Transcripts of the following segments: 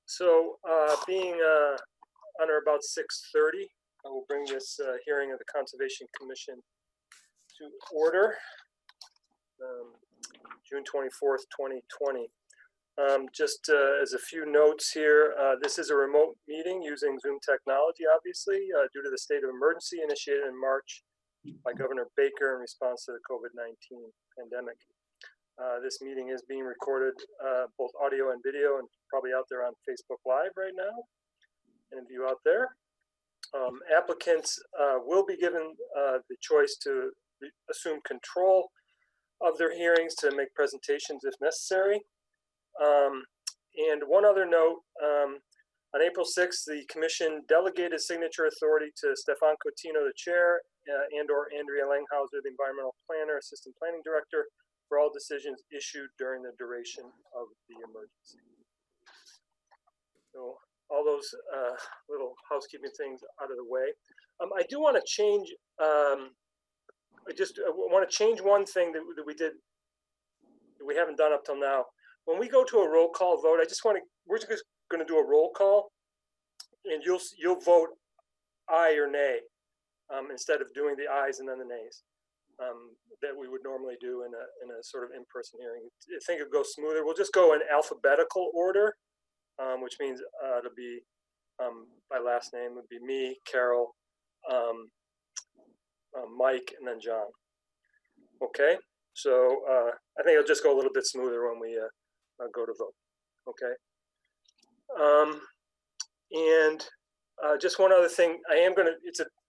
So being on or about 6:30, I will bring this hearing of the Conservation Commission to order, June 24th, 2020. Just as a few notes here, this is a remote meeting using Zoom technology, obviously, due to the state of emergency initiated in March by Governor Baker in response to the COVID-19 pandemic. This meeting is being recorded, both audio and video, and probably out there on Facebook Live right now, and of you out there. Applicants will be given the choice to assume control of their hearings to make presentations if necessary. And one other note, on April 6th, the commission delegated signature authority to Stefan Cotino, the chair, and/or Andrea Langhauser, the environmental planner, assistant planning director, for all decisions issued during the duration of the emergency. So all those little housekeeping things out of the way. I do want to change, I want to change one thing that we did, that we haven't done up till now. When we go to a roll call vote, we're just going to do a roll call, and you'll vote aye or nay, instead of doing the ayes and then the nays. That we would normally do in a sort of in-person hearing. I think it'll go smoother. We'll just go in alphabetical order, which means it'll be by last name would be me, Carol, Mike, and then John. Okay, so I think it'll just go a little bit smoother when we go to vote. Okay, and just one other thing, I am gonna.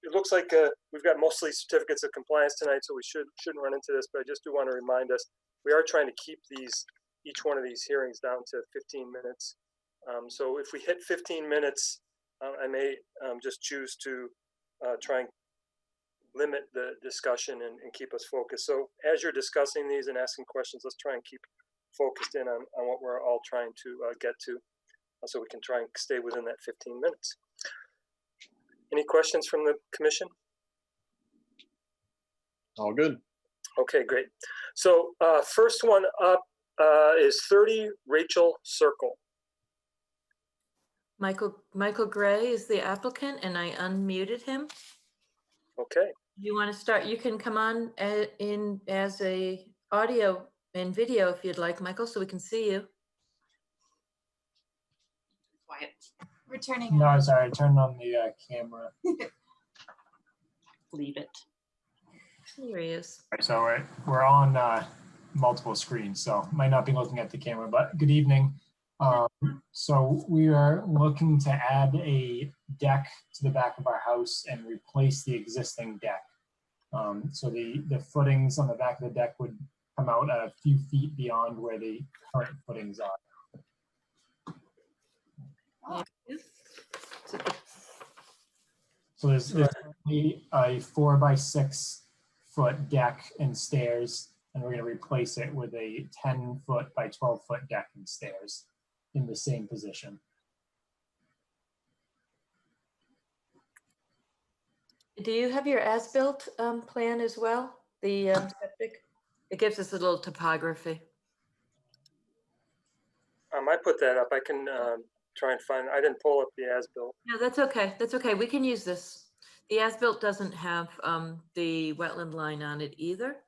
It looks like we've got mostly certificates of compliance tonight, so we shouldn't run into this. But I just do want to remind us, we are trying to keep each one of these hearings down to 15 minutes. So if we hit 15 minutes, I may just choose to try and limit the discussion and keep us focused. So as you're discussing these and asking questions, let's try and keep focused in on what we're all trying to get to, so we can try and stay within that 15 minutes. Any questions from the commission? All good. Okay, great. So first one up is 30 Rachael Circle. Michael Gray is the applicant, and I unmuted him. Okay. You want to start? You can come on in as a audio and video if you'd like, Michael, so we can see you. Quiet. Returning. No, sorry, I turned on the camera. Leave it. Here he is. Right, so we're on multiple screens, so might not be looking at the camera, but good evening. So we are looking to add a deck to the back of our house and replace the existing deck. So the footings on the back of the deck would come out a few feet beyond where the current footings are. So there's a 4x6 foot deck and stairs, and we're going to replace it with a 10-foot by 12-foot deck and stairs in the same position. Do you have your as-built plan as well? The septic? It gives us a little topography. I put that up. I can try and find. I didn't pull up the as-built. No, that's okay. That's okay. We can use this. The as-built doesn't have the wetland line on it either.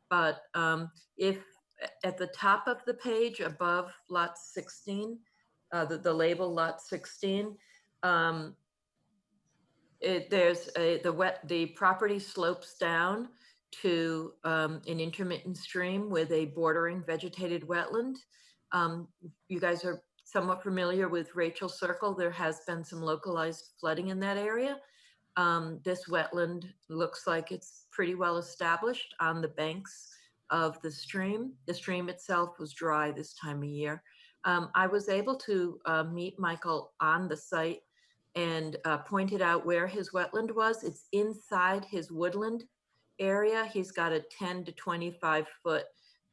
But if at the top of the page above lot 16, the label lot 16, the property slopes down to an intermittent stream with a bordering vegetated wetland. You guys are somewhat familiar with Rachael Circle. There has been some localized flooding in that area. This wetland looks like it's pretty well established on the banks of the stream. The stream itself was dry this time of year. I was able to meet Michael on the site and pointed out where his wetland was. It's inside his woodland area. He's got a 10 to 25 foot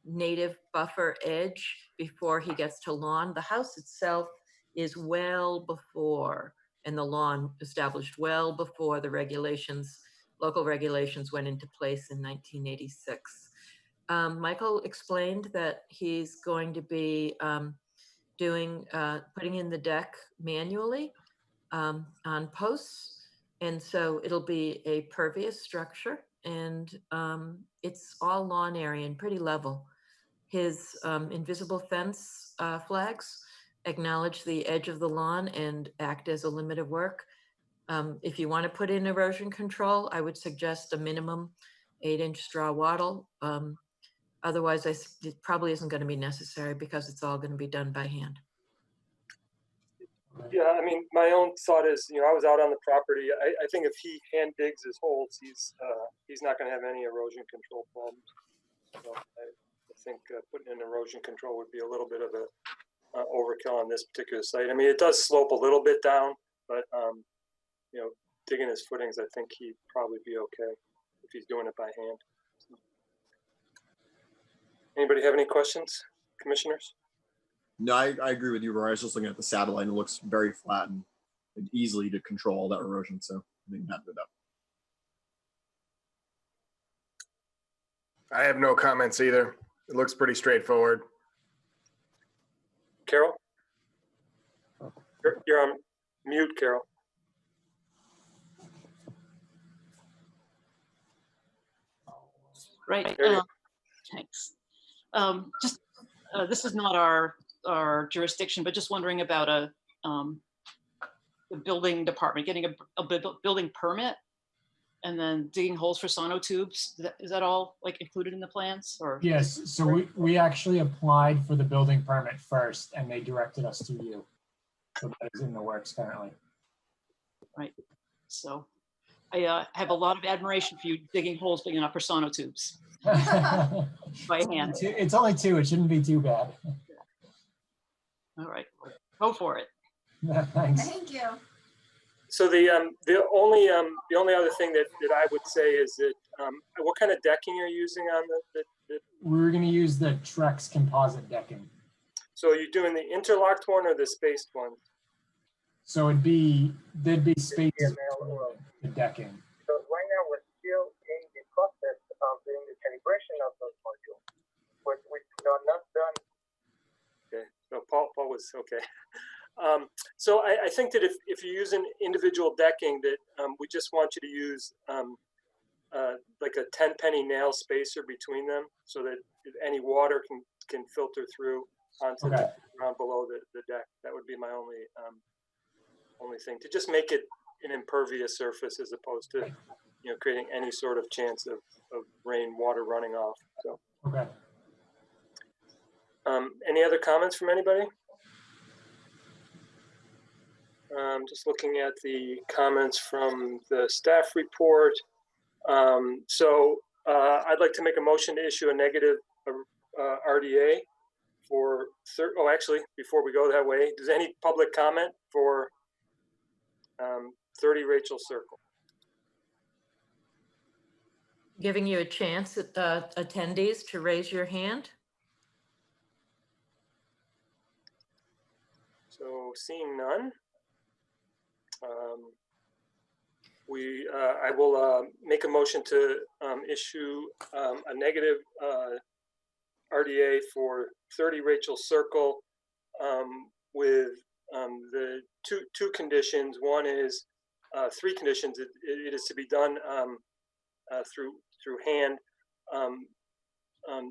native buffer edge before he gets to lawn. The house itself is well before, and the lawn established well before the regulations, local regulations went into place in 1986. Michael explained that he's going to be putting in the deck manually on posts. And so it'll be a pervious structure, and it's all lawn area and pretty level. His invisible fence flags acknowledge the edge of the lawn and act as a limit of work. If you want to put in erosion control, I would suggest a minimum 8-inch straw wattle. Otherwise, it probably isn't going to be necessary because it's all going to be done by hand. Yeah, I mean, my own thought is, I was out on the property. I think if he hand digs his holes, he's not going to have any erosion control problems. So I think putting in erosion control would be a little bit of a overkill on this particular site. I mean, it does slope a little bit down, but digging his footings, I think he'd probably be okay if he's doing it by hand. So. Anybody have any questions, commissioners? No, I agree with you, Roy. I was just looking at the satellite and it looks very flat and easily to control all that erosion. So I think that did that. I have no comments either. It looks pretty straightforward. Carol? You're on mute, Carol. Right. Thanks. This is not our jurisdiction, but just wondering about the building department getting a building permit and then digging holes for sonotubes. Is that all like included in the plans? Or Yes. So we actually applied for the building permit first, and they directed us to you. So that is in the works currently. Right. So I have a lot of admiration for you digging holes big enough for sonotubes by hand. It's only 2. It shouldn't be too bad. All right, go for it. Thanks. Thank you. So the only other thing that I would say is that what kind of decking are you using on the We're going to use the Trex composite decking. So are you doing the interlocked one or the spaced one? So there'd be space for the decking. So right now we're still in the process of doing the calibration of those modules, but we're not done. Okay, so Paul was okay. So I think that if you use an individual decking, that we just want you to use like a 10-penny nail spacer between them, so that if any water can filter through onto the ground below the deck. That would be my only thing, to just make it an impervious surface as opposed to creating any sort of chance of rain water running off. So Okay. Any other comments from anybody? Just looking at the comments from the staff report. So I'd like to make a motion to issue a negative RDA for, actually, before we go that way, does any public comment for 30 Rachael Circle? Giving you a chance at attendees to raise your hand. So seeing none, I will make a motion to issue a negative RDA for 30 Rachael Circle with the two conditions. One is 3 conditions. It is to be done through hand,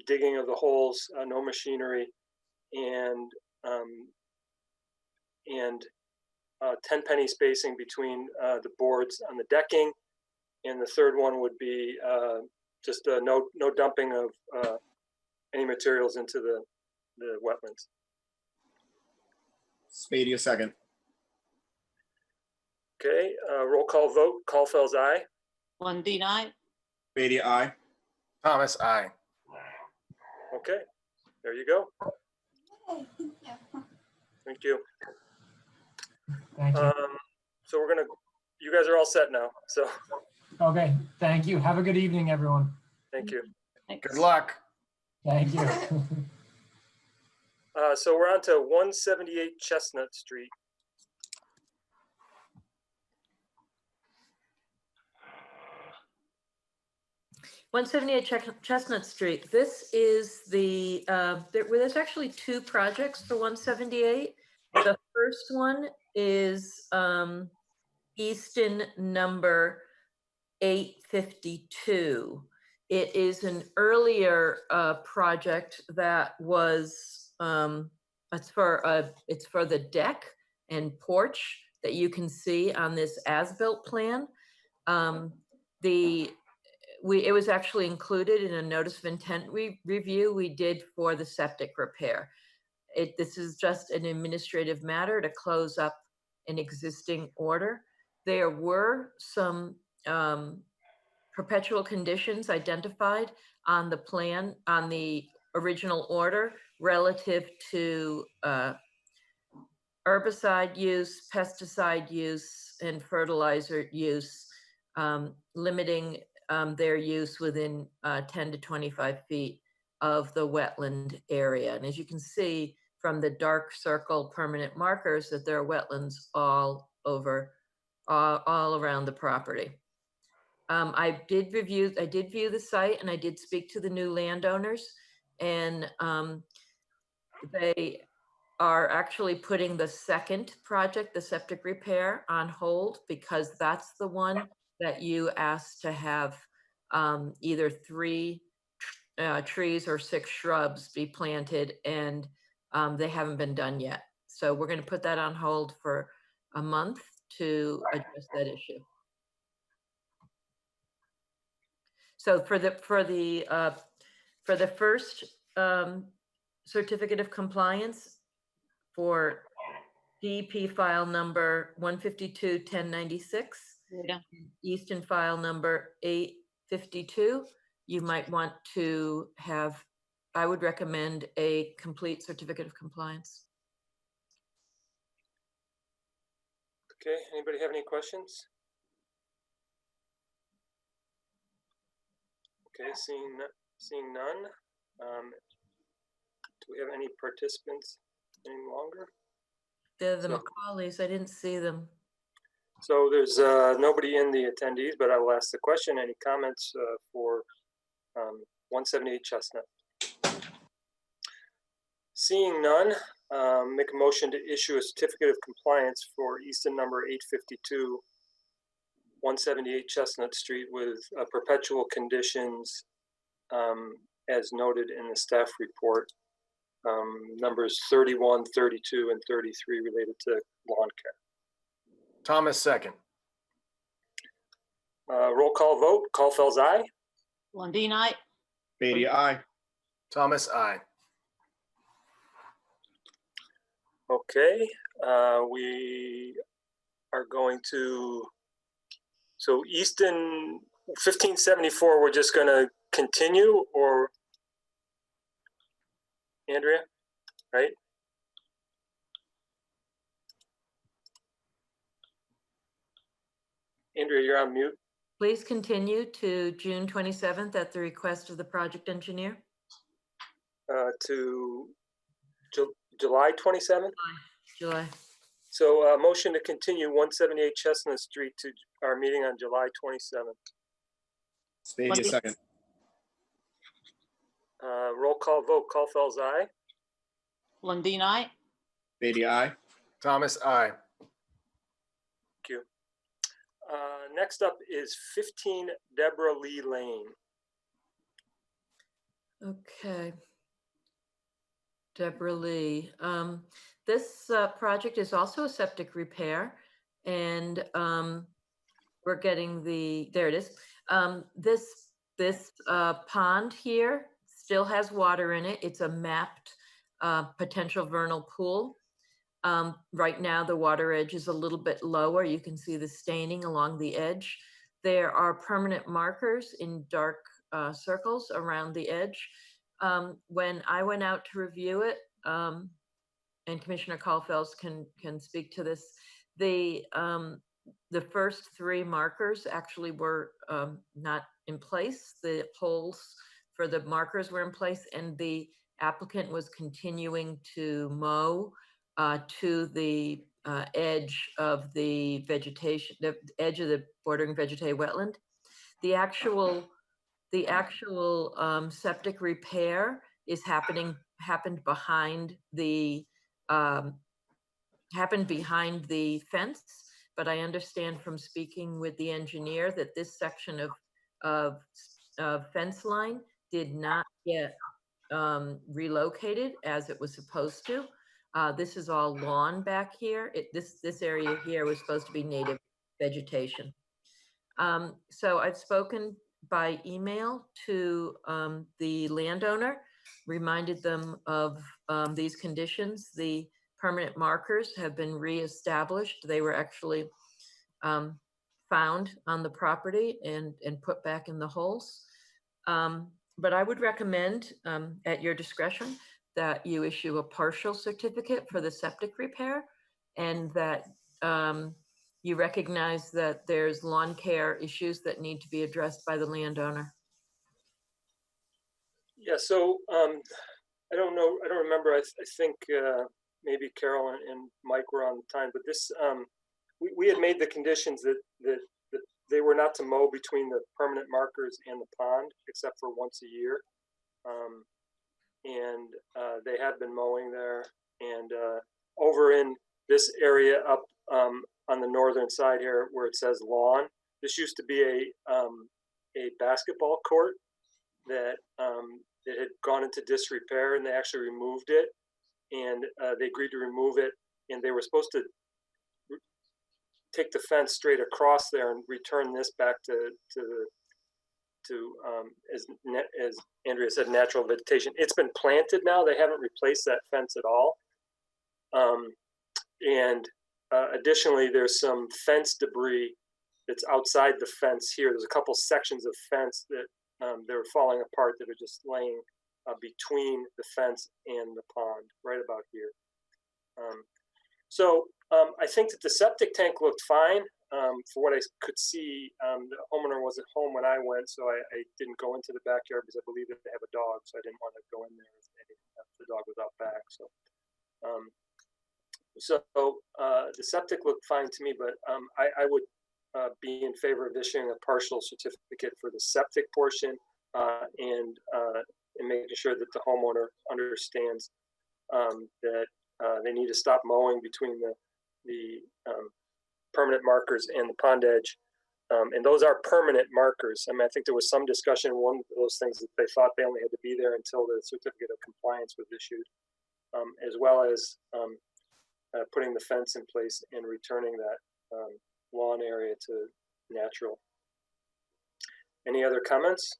digging of the holes, no machinery, and 10-penny spacing between the boards on the decking. And the third one would be just no dumping of any materials into the wetlands. Spady, a second. Okay, roll call vote. Caulfield's aye. Lundin, aye. Spady, aye. Thomas, aye. Okay, there you go. Okay, thank you. Thank you. Thank you. So you guys are all set now. So Okay. Thank you. Have a good evening, everyone. thank you. Thanks. Good luck. Thank you. So we're on to 178 Chestnut Street. 178 Chestnut Street. This is the, there's actually two projects for 178. The first one is Easton number 852. It is an earlier project that was, it's for the deck and porch that you can see on this as-built plan. It was actually included in a notice of intent review we did for the septic repair. This is just an administrative matter to close up an existing order. There were some perpetual conditions identified on the plan, on the original order relative to herbicide use, pesticide use, and fertilizer use, limiting their use within 10 to 25 feet of the wetland area. And as you can see from the dark circle permanent markers, that there are wetlands all over, all around the property. I did view the site, and I did speak to the new landowners, and they are actually putting the second project, the septic repair, on hold because that's the one that you asked to have either 3 trees or 6 shrubs be planted, and they haven't been done yet. So we're going to put that on hold for a month to address that issue. So for the first certificate of compliance for DEP file number 152-1096, Yeah. Easton file number 852, you might want to have, I would recommend a complete certificate of compliance. Okay, anybody have any questions? Okay, seeing none. Do we have any participants any longer? They're the So- Macaulays, I didn't see them. So there's nobody in the attendees, but I will ask the question. Any comments for 178 Chestnut? Seeing none, make a motion to issue a certificate of compliance for Easton number 852, 178 Chestnut Street with perpetual conditions as noted in the staff report, numbers 31, 32, and 33 related to lawn care. Thomas, second. Roll call vote. Caulfield's aye. Lundin, aye. Beatty, aye. Thomas, aye. Okay, we are going to, so Easton 1574, we're just going to continue, or Andrea, right? Andrea, you're on mute. Please continue to June 27th at the request of the project engineer. To July 27th. July. So motion to continue 178 Chestnut Street to our meeting on July 27th. Beatty, second. Roll call vote. Caulfield's aye. Lundin, aye. Beatty, aye. Thomas, aye. Thank you. Next up is 15 Deborah Lee Lane. Okay. Deborah Lee. This project is also a septic repair, and we're getting the, there it is. This pond here still has water in it. It's a mapped potential vernal pool. Right now, the water edge is a little bit lower. You can see the staining along the edge. There are permanent markers in dark circles around the edge. When I went out to review it, and Commissioner Caulfield can speak to this, the first 3 markers actually were not in place. The holes for the markers were in place, and the applicant was continuing to mow to the edge of the vegetation, the edge of the bordering vegetated wetland. The actual The actual septic repair is happened behind the fence, but I understand from speaking with the engineer that this section of fence line did not get relocated as it was supposed to. This is all lawn back here. This area here was supposed to be native vegetation. So I've spoken by email to the landowner, reminded them of these conditions. The permanent markers have been reestablished. They were actually found on the property and put back in the holes. But I would recommend at your discretion that you issue a partial certificate for the septic repair, and that you recognize that there's lawn care issues that need to be addressed by the landowner. Yeah, so I don't know, I don't remember, I think maybe Carol and Mike were on the time, but this, we had made the conditions that they were not to mow between the permanent markers and the pond, except for once a year. And they had been mowing there, and over in this area up on the northern side here where it says lawn, this used to be a basketball court that it had gone into disrepair, and they actually removed it, and they agreed to remove it, and they were supposed to take the fence straight across there and return this back to as Andrea said, natural vegetation. It's been planted now. They haven't replaced that fence at all. And additionally, there's some fence debris that's outside the fence here. There's a couple sections of fence that they're falling apart that are just laying between the fence and the pond, right about here. So I think that the septic tank looked fine. For what I could see, the homeowner wasn't home when I went, so I didn't go into the backyard because I believe that they have a dog, so I didn't want to go in there if the dog was out back. So the septic looked fine to me, but I would be in favor of issuing a partial certificate for the septic portion and making sure that the homeowner understands that they need to stop mowing between the permanent markers and the pond edge. And those are permanent markers. I mean, I think there was some discussion, one of those things that they thought they only had to be there until the certificate of compliance was issued, as well as putting the fence in place and returning that lawn area to natural. Any other comments?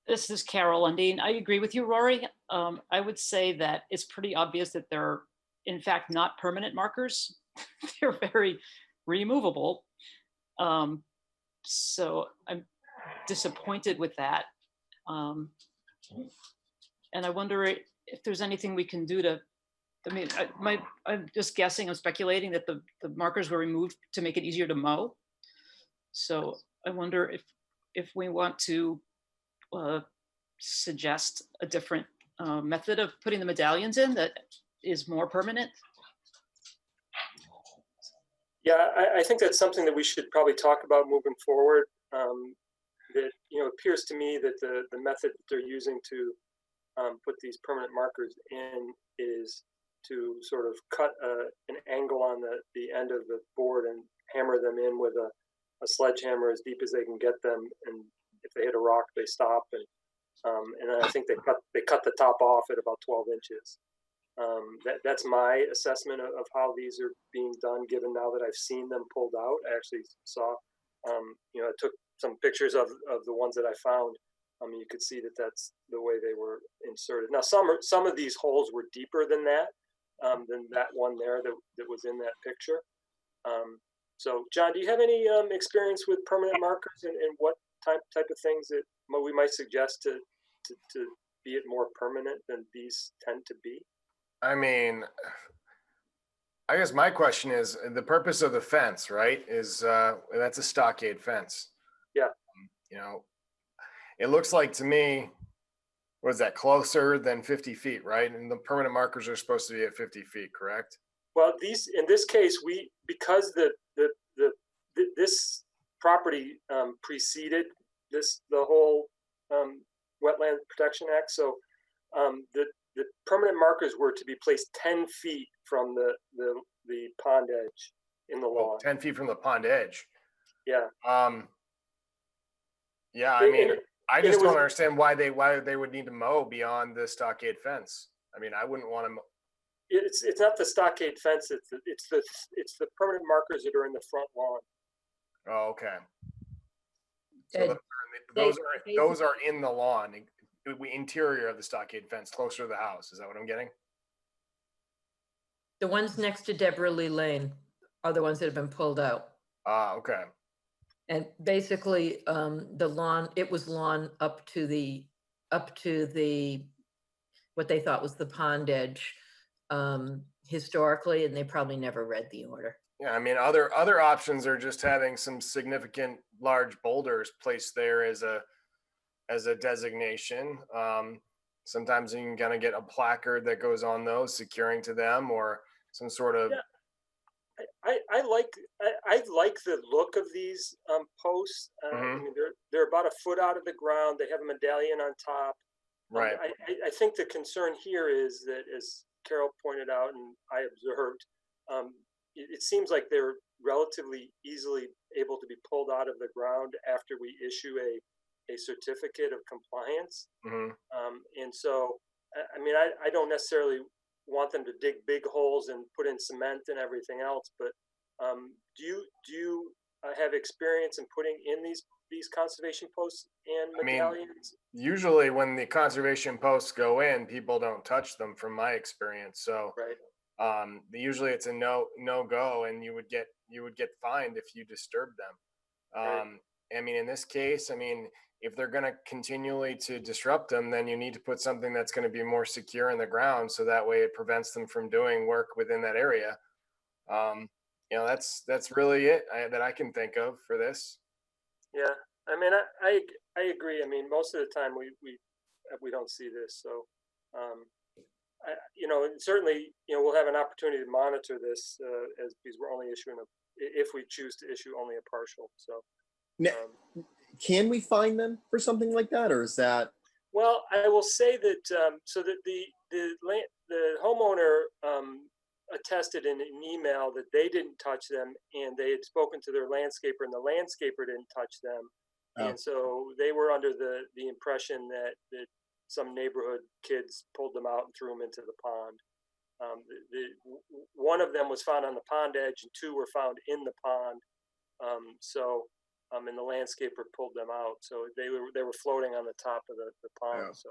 This is Carol Lundeen. I agree with you, Rory. I would say that it's pretty obvious that they're, in fact, not permanent markers. They're very removable. So I'm disappointed with that. And I wonder if there's anything we can do to, I mean, I'm just guessing, I'm speculating that the markers were removed to make it easier to mow. So I wonder if we want to suggest a different method of putting the medallions in that is more permanent. Yeah, I think that's something that we should probably talk about moving forward. That, you know, it appears to me that the method that they're using to put these permanent markers in is to sort of cut an angle on the end of the board and hammer them in with a sledgehammer as deep as they can get them. And if they hit a rock, they stop. And then I think they cut the top off at about 12 inches. That's my assessment of how these are being done, given now that I've seen them pulled out. I actually saw, you know, I took some pictures of the ones that I found. You could see that that's the way they were inserted. Now, some of these holes were deeper than that one there that was in that picture. So, John, do you have any experience with permanent markers and what type of things that we might suggest to be it more permanent than these tend to be? I mean, I guess my question is the purpose of the fence, right? Is that's a stockade fence. Yeah. You know, it looks like to me, what is that, closer than 50 feet, right? And the permanent markers are supposed to be at 50 feet, correct? Well, in this case, because this property preceded the whole Wetland Protection Act. So the permanent markers were to be placed 10 feet from the pond edge in the lawn. 10 feet from the pond edge. Yeah. Yeah, I mean, I just it was- don't understand why they would need to mow beyond the stockade fence. I mean, I wouldn't want to. It's not the stockade fence. It's the permanent markers that are in the front lawn. Oh, okay. So And those are in the lawn, interior of the stockade fence, closer to the house. Is that what I'm getting? The ones next to Deborah Lee Lane are the ones that have been pulled out. Ah, okay. And basically, the lawn, it was lawn up to the, what they thought was the pond edge historically, and they probably never read the order. Yeah, I mean, other options are just having some significant large boulders placed there as a designation. Sometimes you can kind of get a placard that goes on those, securing to them, or some sort of. Yeah. I like the look of these posts. I mean, they're about a foot out of the ground. They have a medallion on top. Right. I think the concern here is that, as Carol pointed out and I observed, it seems like they're relatively easily able to be pulled out of the ground after we issue a certificate of compliance. And so, I mean, I don't necessarily want them to dig big holes and put in cement and everything else, but do you have experience in putting in these conservation posts and medallions? Usually when the conservation posts go in, people don't touch them, from my experience. So Right. Usually it's a no go, and you would get fined if you disturb them. Right. I mean, in this case, I mean, if they're going to continually to disrupt them, then you need to put something that's going to be more secure in the ground, so that way it prevents them from doing work within that area. You know, that's really it that I can think of for this. Yeah, I mean, I agree. I mean, most of the time we don't see this, so you know, and certainly, you know, we'll have an opportunity to monitor this because we're only issuing if we choose to issue only a partial. So. Now, can we fine them for something like that, or is that? Well, I will say that so that the homeowner attested in an email that they didn't touch them, and they had spoken to their landscaper, and the landscaper didn't touch them, and so they were under the impression that some neighborhood kids pulled them out and threw them into the pond. One of them was found on the pond edge, and two were found in the pond. And the landscaper pulled them out, so they were floating on the top of the pond. Yeah. So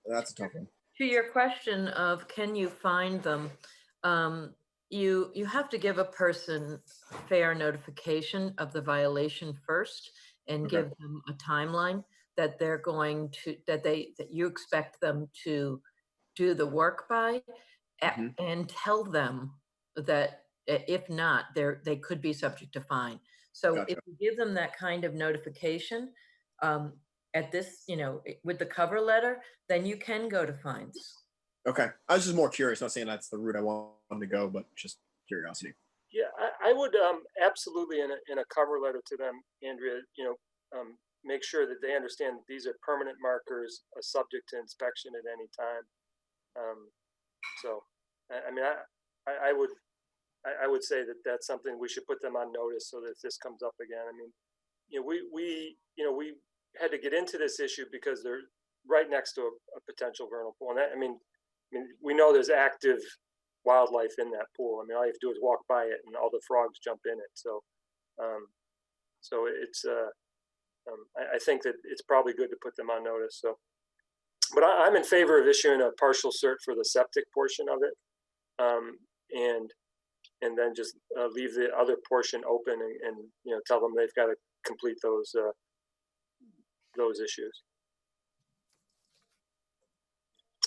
That's a tough one. To your question of can you find them, you have to give a person fair notification of the violation first, and give them a timeline that they're going to that you expect them to do the work by, and tell them that if not, they could be subject to fine. So if you give them that kind of notification at this, you know, with the cover letter, then you can go to fines. Okay, I was just more curious. Not saying that's the route I wanted to go, but just curiosity. yeah, I would absolutely in a cover letter to them, Andrea, you know, make sure that they understand that these are permanent markers, subject to inspection at any time. So, I mean, I would say that that's something we should put them on notice, so that if this comes up again, I mean, you know, we had to get into this issue because they're right next to a potential vernal pool, and I mean, we know there's active wildlife in that pool. I mean, all you have to do is walk by it, and all the frogs jump in it. So, so it's I think that it's probably good to put them on notice. So, but I'm in favor of issuing a partial cert for the septic portion of it, and then just leave the other portion open, and you know, tell them they've got to complete those issues.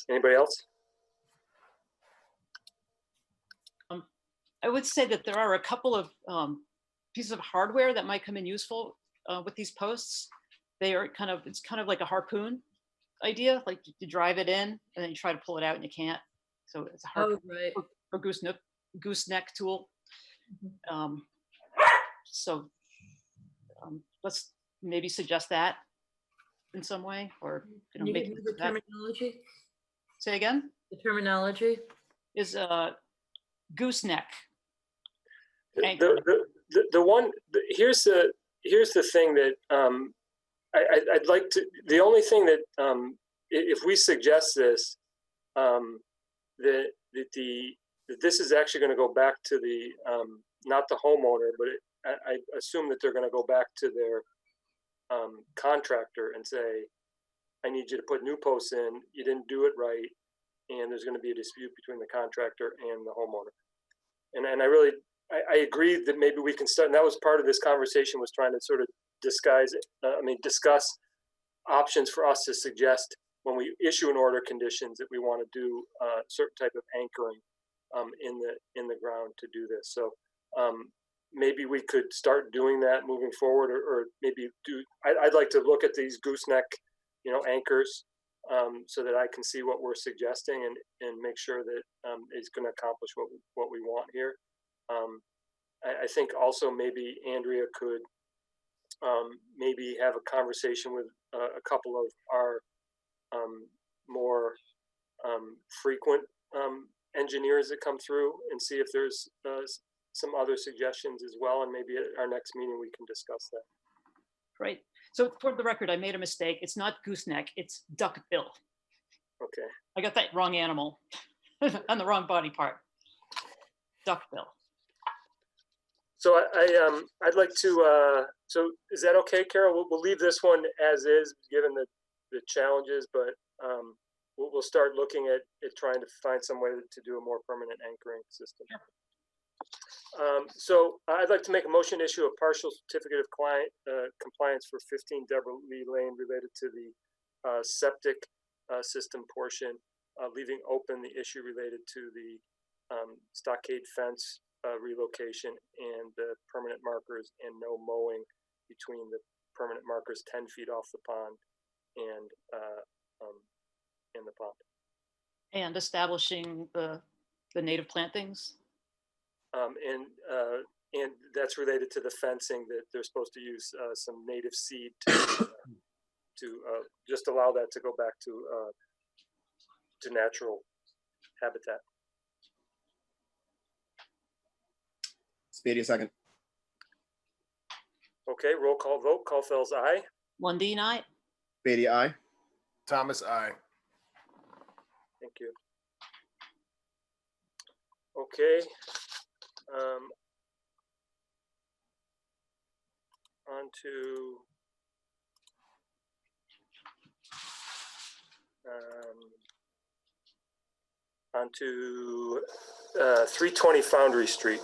Anybody else? I would say that there are a couple of pieces of hardware that might come in useful with these posts. It's kind of like a harpoon idea, like you drive it in and then you try to pull it out and you can't. So it's a harpoon or gooseneck tool. So let's maybe suggest that in some way, or, you know, Can you make give me the that, terminology? say again, The terminology? is gooseneck. The one, here's the thing that I'd like to, the only thing that if we suggest this, that this is actually going to go back to the not the homeowner, but I assume that they're going to go back to their contractor and say, I need you to put new posts in, you didn't do it right, and there's going to be a dispute between the contractor and the homeowner. And I agree that maybe we can start, and that was part of this conversation, was trying to sort of discuss options for us to suggest when we issue an order conditions that we want to do a certain type of anchoring in the ground to do this. So maybe we could start doing that moving forward, or maybe I'd like to look at these gooseneck, anchors, so that I can see what we're suggesting and make sure that it's going to accomplish what we want here. I think also maybe Andrea could maybe have a conversation with a couple of our more frequent engineers that come through and see if there's some other suggestions as well. And maybe at our next meeting, we can discuss that. Right. So for the record, I made a mistake. It's not gooseneck, it's duckbill. Okay. I got that wrong animal on the wrong body part. Duckbill. So I'd like to, so is that okay, Carol? We'll leave this one as is, given the challenges, but we'll start looking at trying to find some way to do a more permanent anchoring system. Sure. So I'd like to make a motion to issue a partial certificate of compliance for 15 Deborah Lee Lane related to the septic system portion, leaving open the issue related to the stockade fence relocation and the permanent markers, and no mowing between the permanent markers 10 feet off the pond and the pond. And establishing the native plantings. And that's related to the fencing, that they're supposed to use some native seed to just allow that to go back to natural habitat. Spady, a second. Okay, roll call vote. Caulfield's aye. Lundin, aye. Spady, aye. Thomas, aye. Thank you. Okay. On to 320 Foundry Street.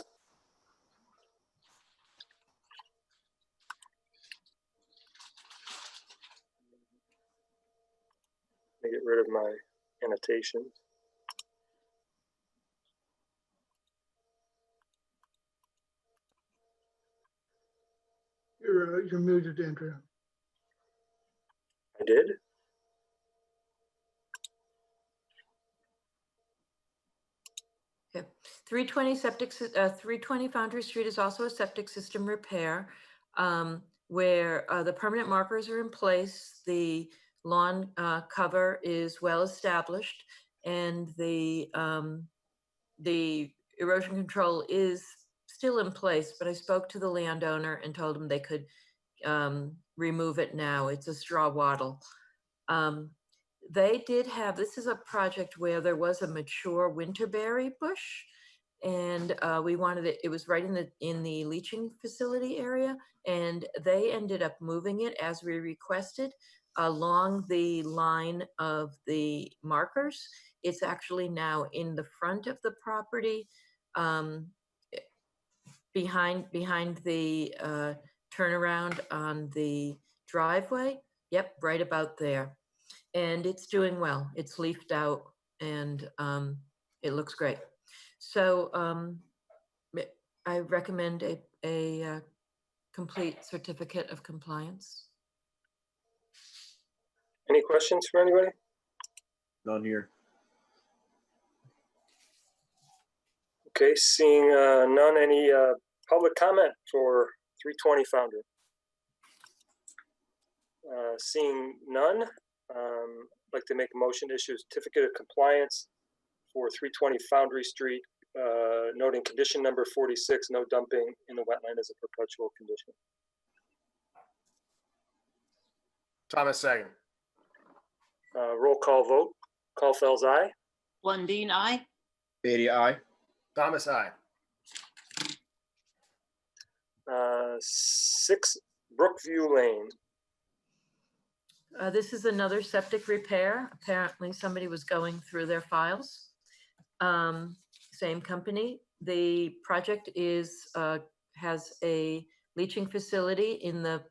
Let me get rid of my annotations. You're muted, Andrea. I did. Okay. 320 Foundry Street is also a septic system repair, where the permanent markers are in place, the lawn cover is well established, and the erosion control is still in place, but I spoke to the landowner and told him they could remove it now. It's a straw wattle. They did have, this is a project where there was a mature winterberry bush, and we wanted it was right in the leaching facility area, and they ended up moving it as we requested along the line of the markers. It's actually now in the front of the property, behind the turnaround on the driveway. Yep, right about there. And it's doing well. It's leafed out, and it looks great. So I recommend a complete certificate of compliance. Any questions for anybody? None here. Okay, seeing none. Any public comment for 320 Foundry? Seeing none, I'd like to make a motion to issue a certificate of compliance for 320 Foundry Street, noting condition number 46, no dumping in the wetland as a perpetual condition. Thomas second. Roll call vote. Caulfield's aye. Lundin, aye. Beatty, aye. Thomas, aye. 6 Brookview Lane. This is another septic repair. Apparently somebody was going through their files. Same company. The project is, has a leaching facility in the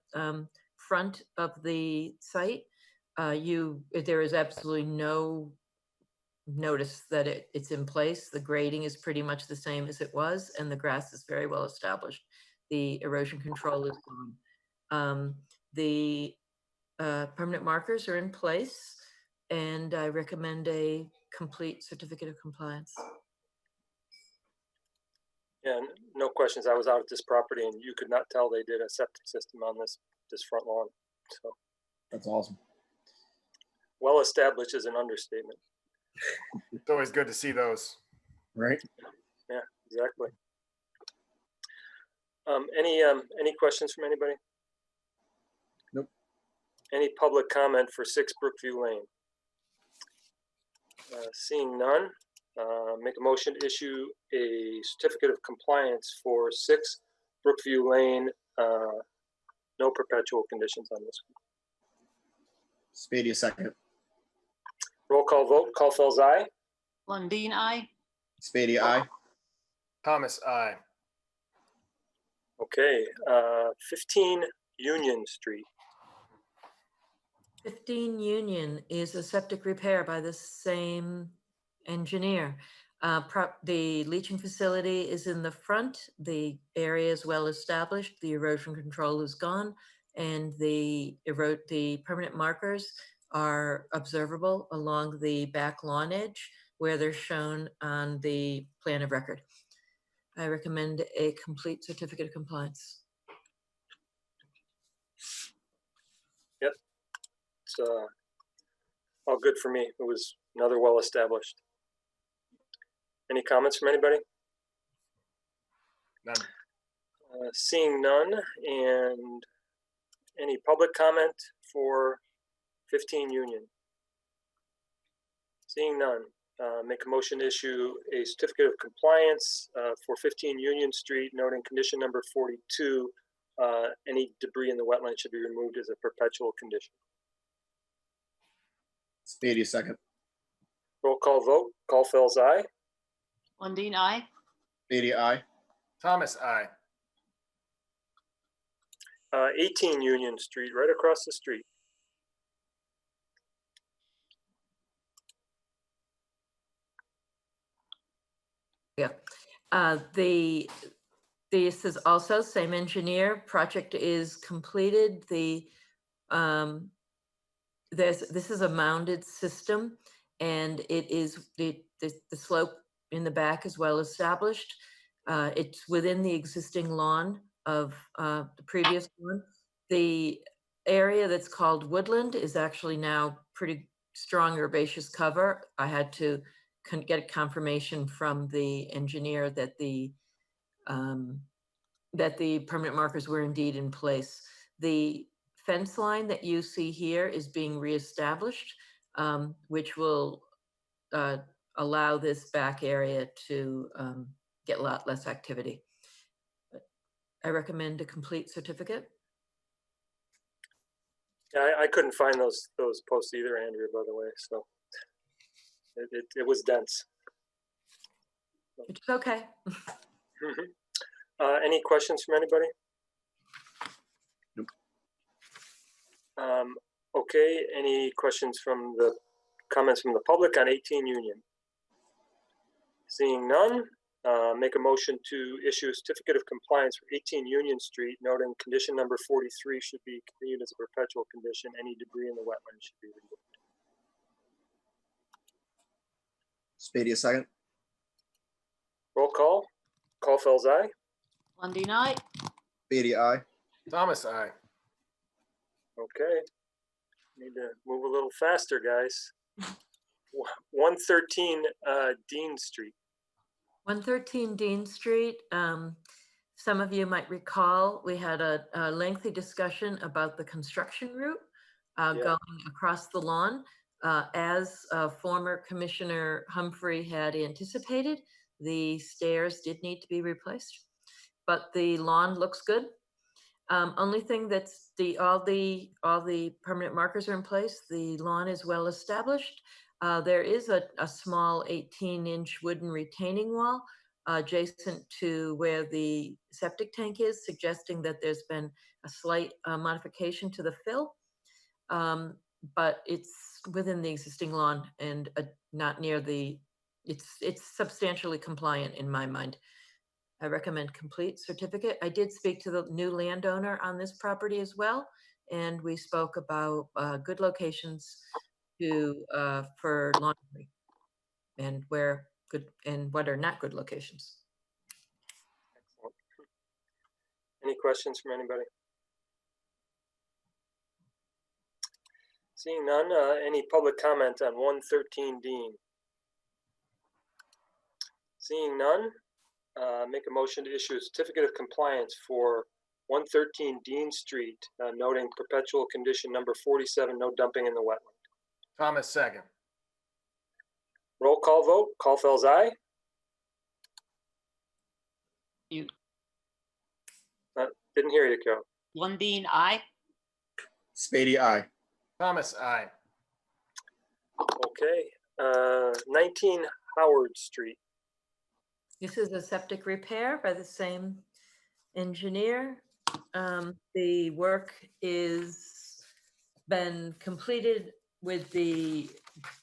front of the site. There is absolutely no notice that it's in place. The grading is pretty much the same as it was, and the grass is very well established. The erosion control is gone. The permanent markers are in place, and I recommend a complete certificate of compliance. Yeah, no questions. I was out at this property and you could not tell they did a septic system on this front lawn. So That's awesome. well established is an understatement. It's always good to see those. Right? Yeah, exactly. Any questions from anybody? Nope. Any public comment for 6 Brookview Lane? Seeing none, make a motion to issue a certificate of compliance for 6 Brookview Lane. No perpetual conditions on this one. Spady, a second. Roll call vote. Caulfield's aye. Lundin, aye. Spady, aye. Thomas, aye. Okay, 15 Union Street. 15 Union is a septic repair by the same engineer. The leaching facility is in the front. The area is well established. The erosion control is gone, and the permanent markers are observable along the back lawn edge where they're shown on the plan of record. I recommend a complete certificate of compliance. Yep, it's all good for me. It was another well established. Any comments from anybody? None. Seeing none, and any public comment for 15 Union? Seeing none, make a motion to issue a certificate of compliance for 15 Union Street, noting condition number 42, any debris in the wetland should be removed as a perpetual condition. Spady, a second. Roll call vote. Caulfield's aye. Lundin, aye. Beatty, aye. Thomas, aye. 18 Union Street, right across the street. Yeah. This is also same engineer. Project is completed. This is a mounded system, and it is the slope in the back is well established. It's within the existing lawn of the previous one. The area that's called woodland is actually now pretty strong herbaceous cover. I had to get a confirmation from the engineer that the permanent markers were indeed in place. The fence line that you see here is being reestablished, which will allow this back area to get a lot less activity. I recommend a complete certificate. Yeah, I couldn't find those posts either, Andrea, by the way, so it was dense. It's okay. Any questions from anybody? Nope. Okay, any questions from the comments from the public on 18 Union? Seeing none, make a motion to issue a certificate of compliance for 18 Union Street, noting condition number 43 should be continued as a perpetual condition. Any debris in the wetland should be removed. Spady, a second. Roll call. Caulfield's aye. Lundin, aye. Beatty, aye. Thomas, aye. Okay. Need to move a little faster, guys. 113 Dean Street. 113 Dean Street. Some of you might recall we had a lengthy discussion about the construction route Yeah. going across the lawn. As former Commissioner Humphrey had anticipated, the stairs did need to be replaced, but the lawn looks good. Only thing that's all the permanent markers are in place. The lawn is well established. There is a small 18-inch wooden retaining wall adjacent to where the septic tank is, suggesting that there's been a slight modification to the fill. But it's within the existing lawn and not near the, it's substantially compliant in my mind. I recommend complete certificate. I did speak to the new landowner on this property as well, and we spoke about good locations for laundry and where good and what are not good locations. Excellent. Any questions from anybody? Seeing none, any public comment on 113 Dean? Seeing none, make a motion to issue a certificate of compliance for 113 Dean Street, noting perpetual condition number 47, no dumping in the wetland. Thomas, second. Roll call vote. Caulfield's aye. You, Didn't hear you, Carol. Lundin, aye. Spady, aye. Thomas, aye. Okay. 19 Howard Street. This is a septic repair by the same engineer. The work is been completed with the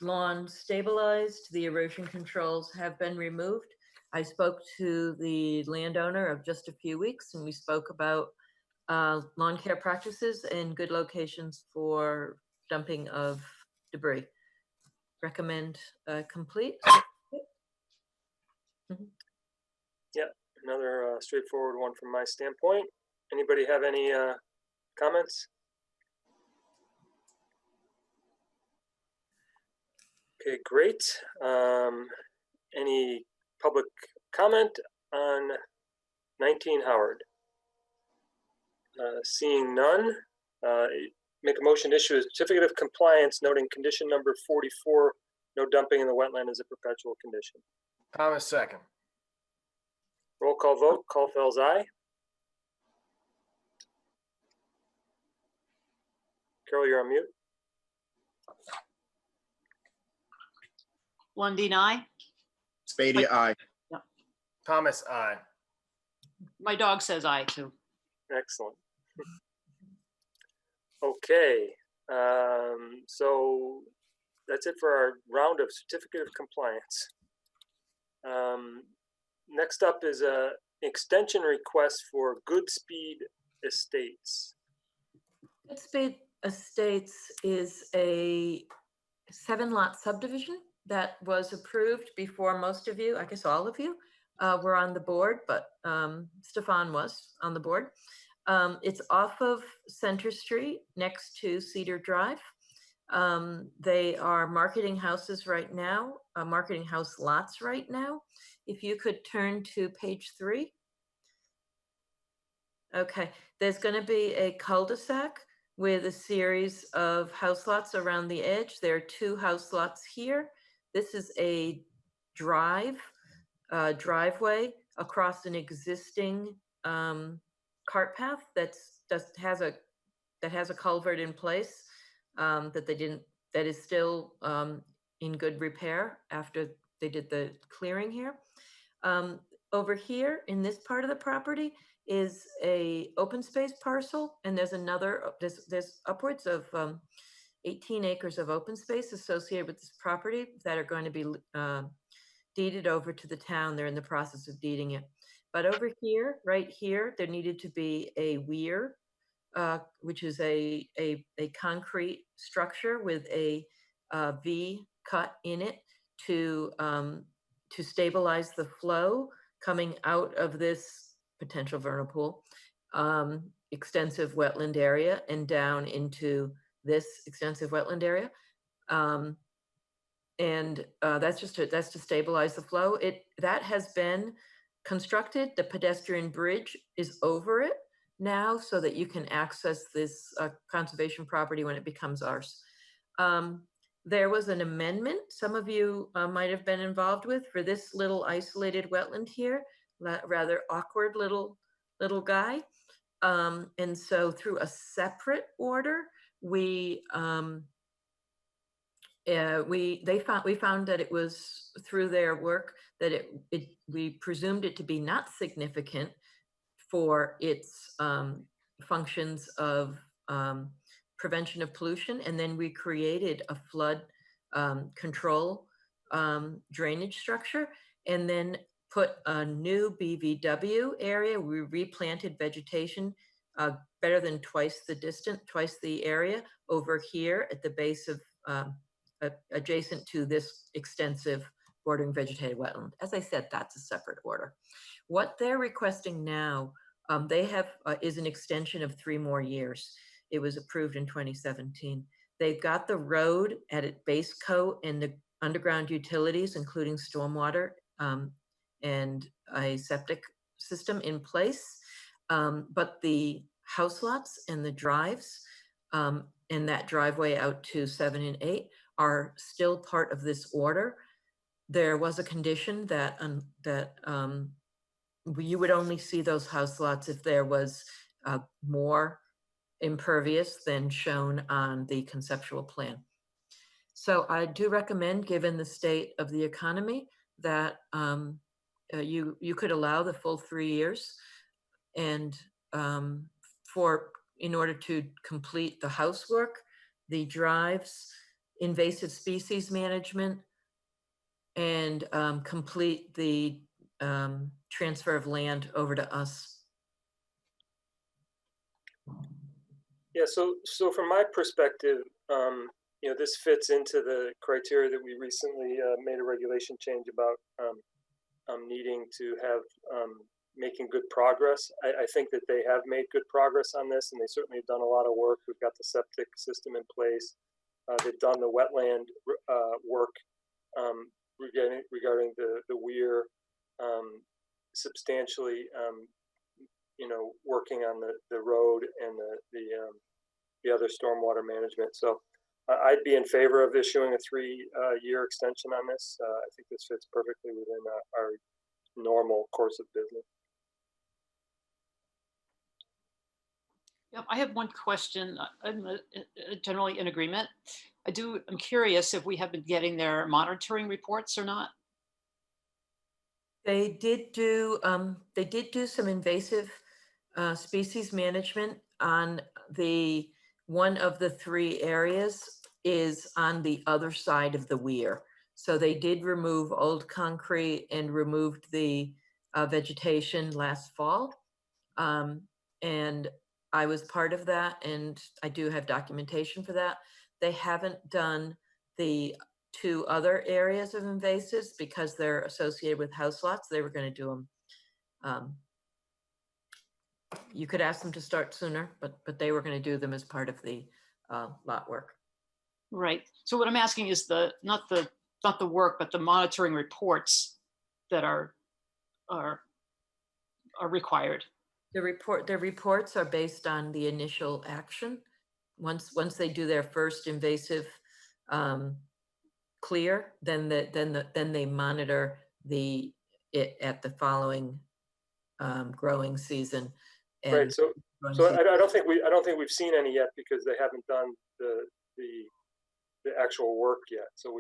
lawn stabilized. The erosion controls have been removed. I spoke to the landowner of just a few weeks, and we spoke about lawn care practices and good locations for dumping of debris. Recommend complete. Another straightforward one from my standpoint. Anybody have any comments? Okay, great. Any public comment on 19 Howard? Seeing none, make a motion to issue a certificate of compliance noting condition number 44, no dumping in the wetland is a perpetual condition. Thomas, second. Roll call vote. Caulfield's aye. Carol, you're on mute. Lundin, aye. Spady, aye. Thomas, aye. My dog says aye too. Excellent. Okay, so that's it for our round of certificate of compliance. Next up is a extension request for Goodspeed Estates. Goodspeed Estates is a 7-lot subdivision that was approved before most of you, I guess all of you, were on the board, but Stefan was on the board. It's off of Center Street next to Cedar Drive. They are marketing houses right now, marketing house lots right now. If you could turn to page 3. Okay, there's going to be a cul-de-sac with a series of house lots around the edge. There are 2 house lots here. This is a driveway across an existing cart path that has a culvert in place that is still in good repair after they did the clearing here. Over here in this part of the property is a open space parcel, and there's there's upwards of 18 acres of open space associated with this property that are going to be deeded over to the town. They're in the process of deeding it. But over here, right here, there needed to be a weir, which is a concrete structure with a V cut in it to stabilize the flow coming out of this potential vernal pool, extensive wetland area and down into this extensive wetland area. That's to stabilize the flow. That has been constructed. The pedestrian bridge is over it now so that you can access this conservation property when it becomes ours. There was an amendment some of you might have been involved with for this little isolated wetland here, rather awkward little guy. And so through a separate order, we found that it was through their work that we presumed it to be not significant for its functions of prevention of pollution. And then we created a flood control drainage structure, and then put a new BVW area. We replanted vegetation better than twice the area over here at the base of adjacent to this extensive bordering vegetated wetland. As I said, that's a separate order. What they're requesting now, they have is an extension of 3 more years. It was approved in 2017. They've got the road at its base coat and the underground utilities, including stormwater and a septic system in place. But the house lots and the drives and that driveway out to 7 and 8 are still part of this order. There was a condition that you would only see those house lots if there was more impervious than shown on the conceptual plan. So I do recommend, given the state of the economy, that you could allow the full 3 years, and in order to complete the housework, the drives, invasive species management, and complete the transfer of land over to us. Yeah, so from my perspective, you know, this fits into the criteria that we recently made a regulation change about needing to have making good progress. I think that they have made good progress on this, and they certainly have done a lot of work. We've got the septic system in place. They've done the wetland work regarding the weir, substantially, you know, working on the road and the other stormwater management. So I'd be in favor of issuing a 3-year extension on this. I think this fits perfectly within our normal course of business. Yep, I have one question. I'm generally in agreement. I'm curious if we have been getting their monitoring reports or not. They did do some invasive species management on one of the 3 areas is on the other side of the weir. So they did remove old concrete and removed the vegetation last fall. And I was part of that, and I do have documentation for that. They haven't done the 2 other areas of invasives because they're associated with house lots. They were going to do them. You could ask them to start sooner, but they were going to do them as part of the lot work. Right. So what I'm asking is not the work, but the monitoring reports that are required. The reports are based on the initial action. Once they do their first invasive clear, then they monitor it at the following growing season. And right. So I don't think we've seen any yet because they haven't done the actual work yet. So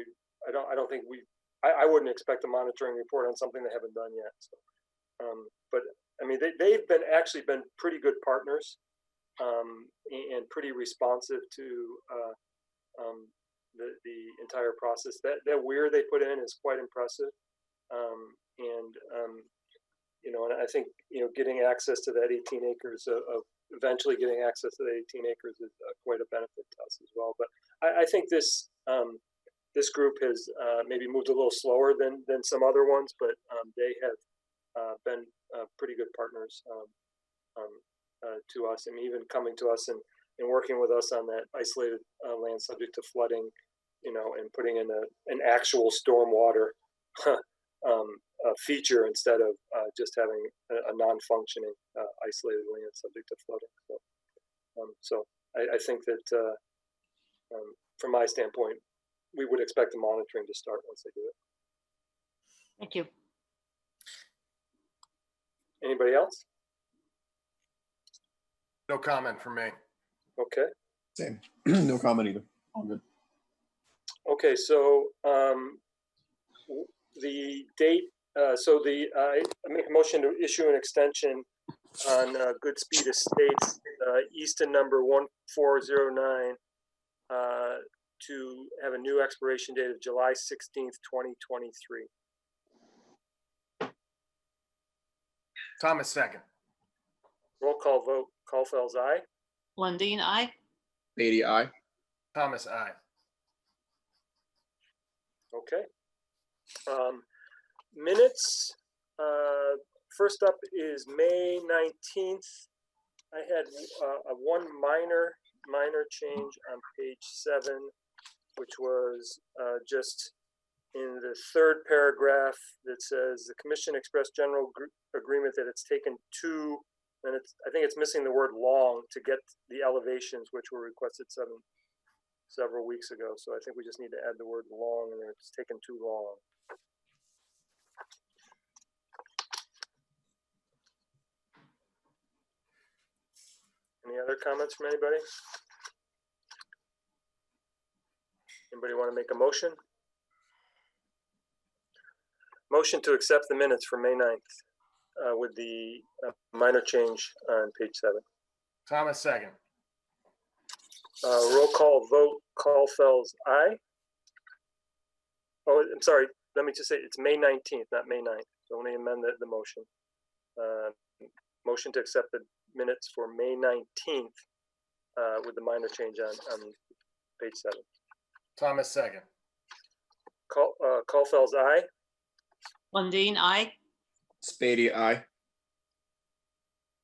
I wouldn't expect a monitoring report on something they haven't done yet. So, but I mean, they've actually been pretty good partners and pretty responsive to the entire process. That weir they put in is quite impressive, you know, and I think, you know, getting access to that 18 acres of eventually getting access to that 18 acres is quite a benefit to us as well. But I think this group has maybe moved a little slower than some other ones, but they have been pretty good partners to us, and even coming to us and in working with us on that isolated land subject to flooding, you know, and putting in an actual stormwater feature instead of just having a non-functioning isolated land subject to flooding. So I think that from my standpoint, we would expect the monitoring to start once they do it. Thank you. Anybody else? No comment from me. Okay. Same. No comment either. All good. Okay, so the date, I make a motion to issue an extension on Goodspeed Estates, Easton number 1409, to have a new expiration date of July 16th, 2023. Thomas second. Roll call vote, Caulfield's aye. Lundin, aye. Beatty, aye. Thomas, aye. Okay. Minutes, first up is May 19th. I had one minor change on page 7, which was just in the third paragraph that says the commission expressed general agreement that it's taken two, and I think it's missing the word long to get the elevations, which were requested several weeks ago. So I think we just need to add the word long in there. It's taken too long. Any other comments from anybody? Anybody want to make a motion? Motion to accept the minutes for May 9th with the minor change on page 7. Thomas second. Roll call vote, Caulfield's aye. Oh, I'm sorry. Let me just say it's May 19th, not May 9th. So let me amend the motion. Motion to accept the minutes for May 19th with the minor change on page 7. Thomas second. Caulfield's aye. Lundin, aye. Beatty, aye.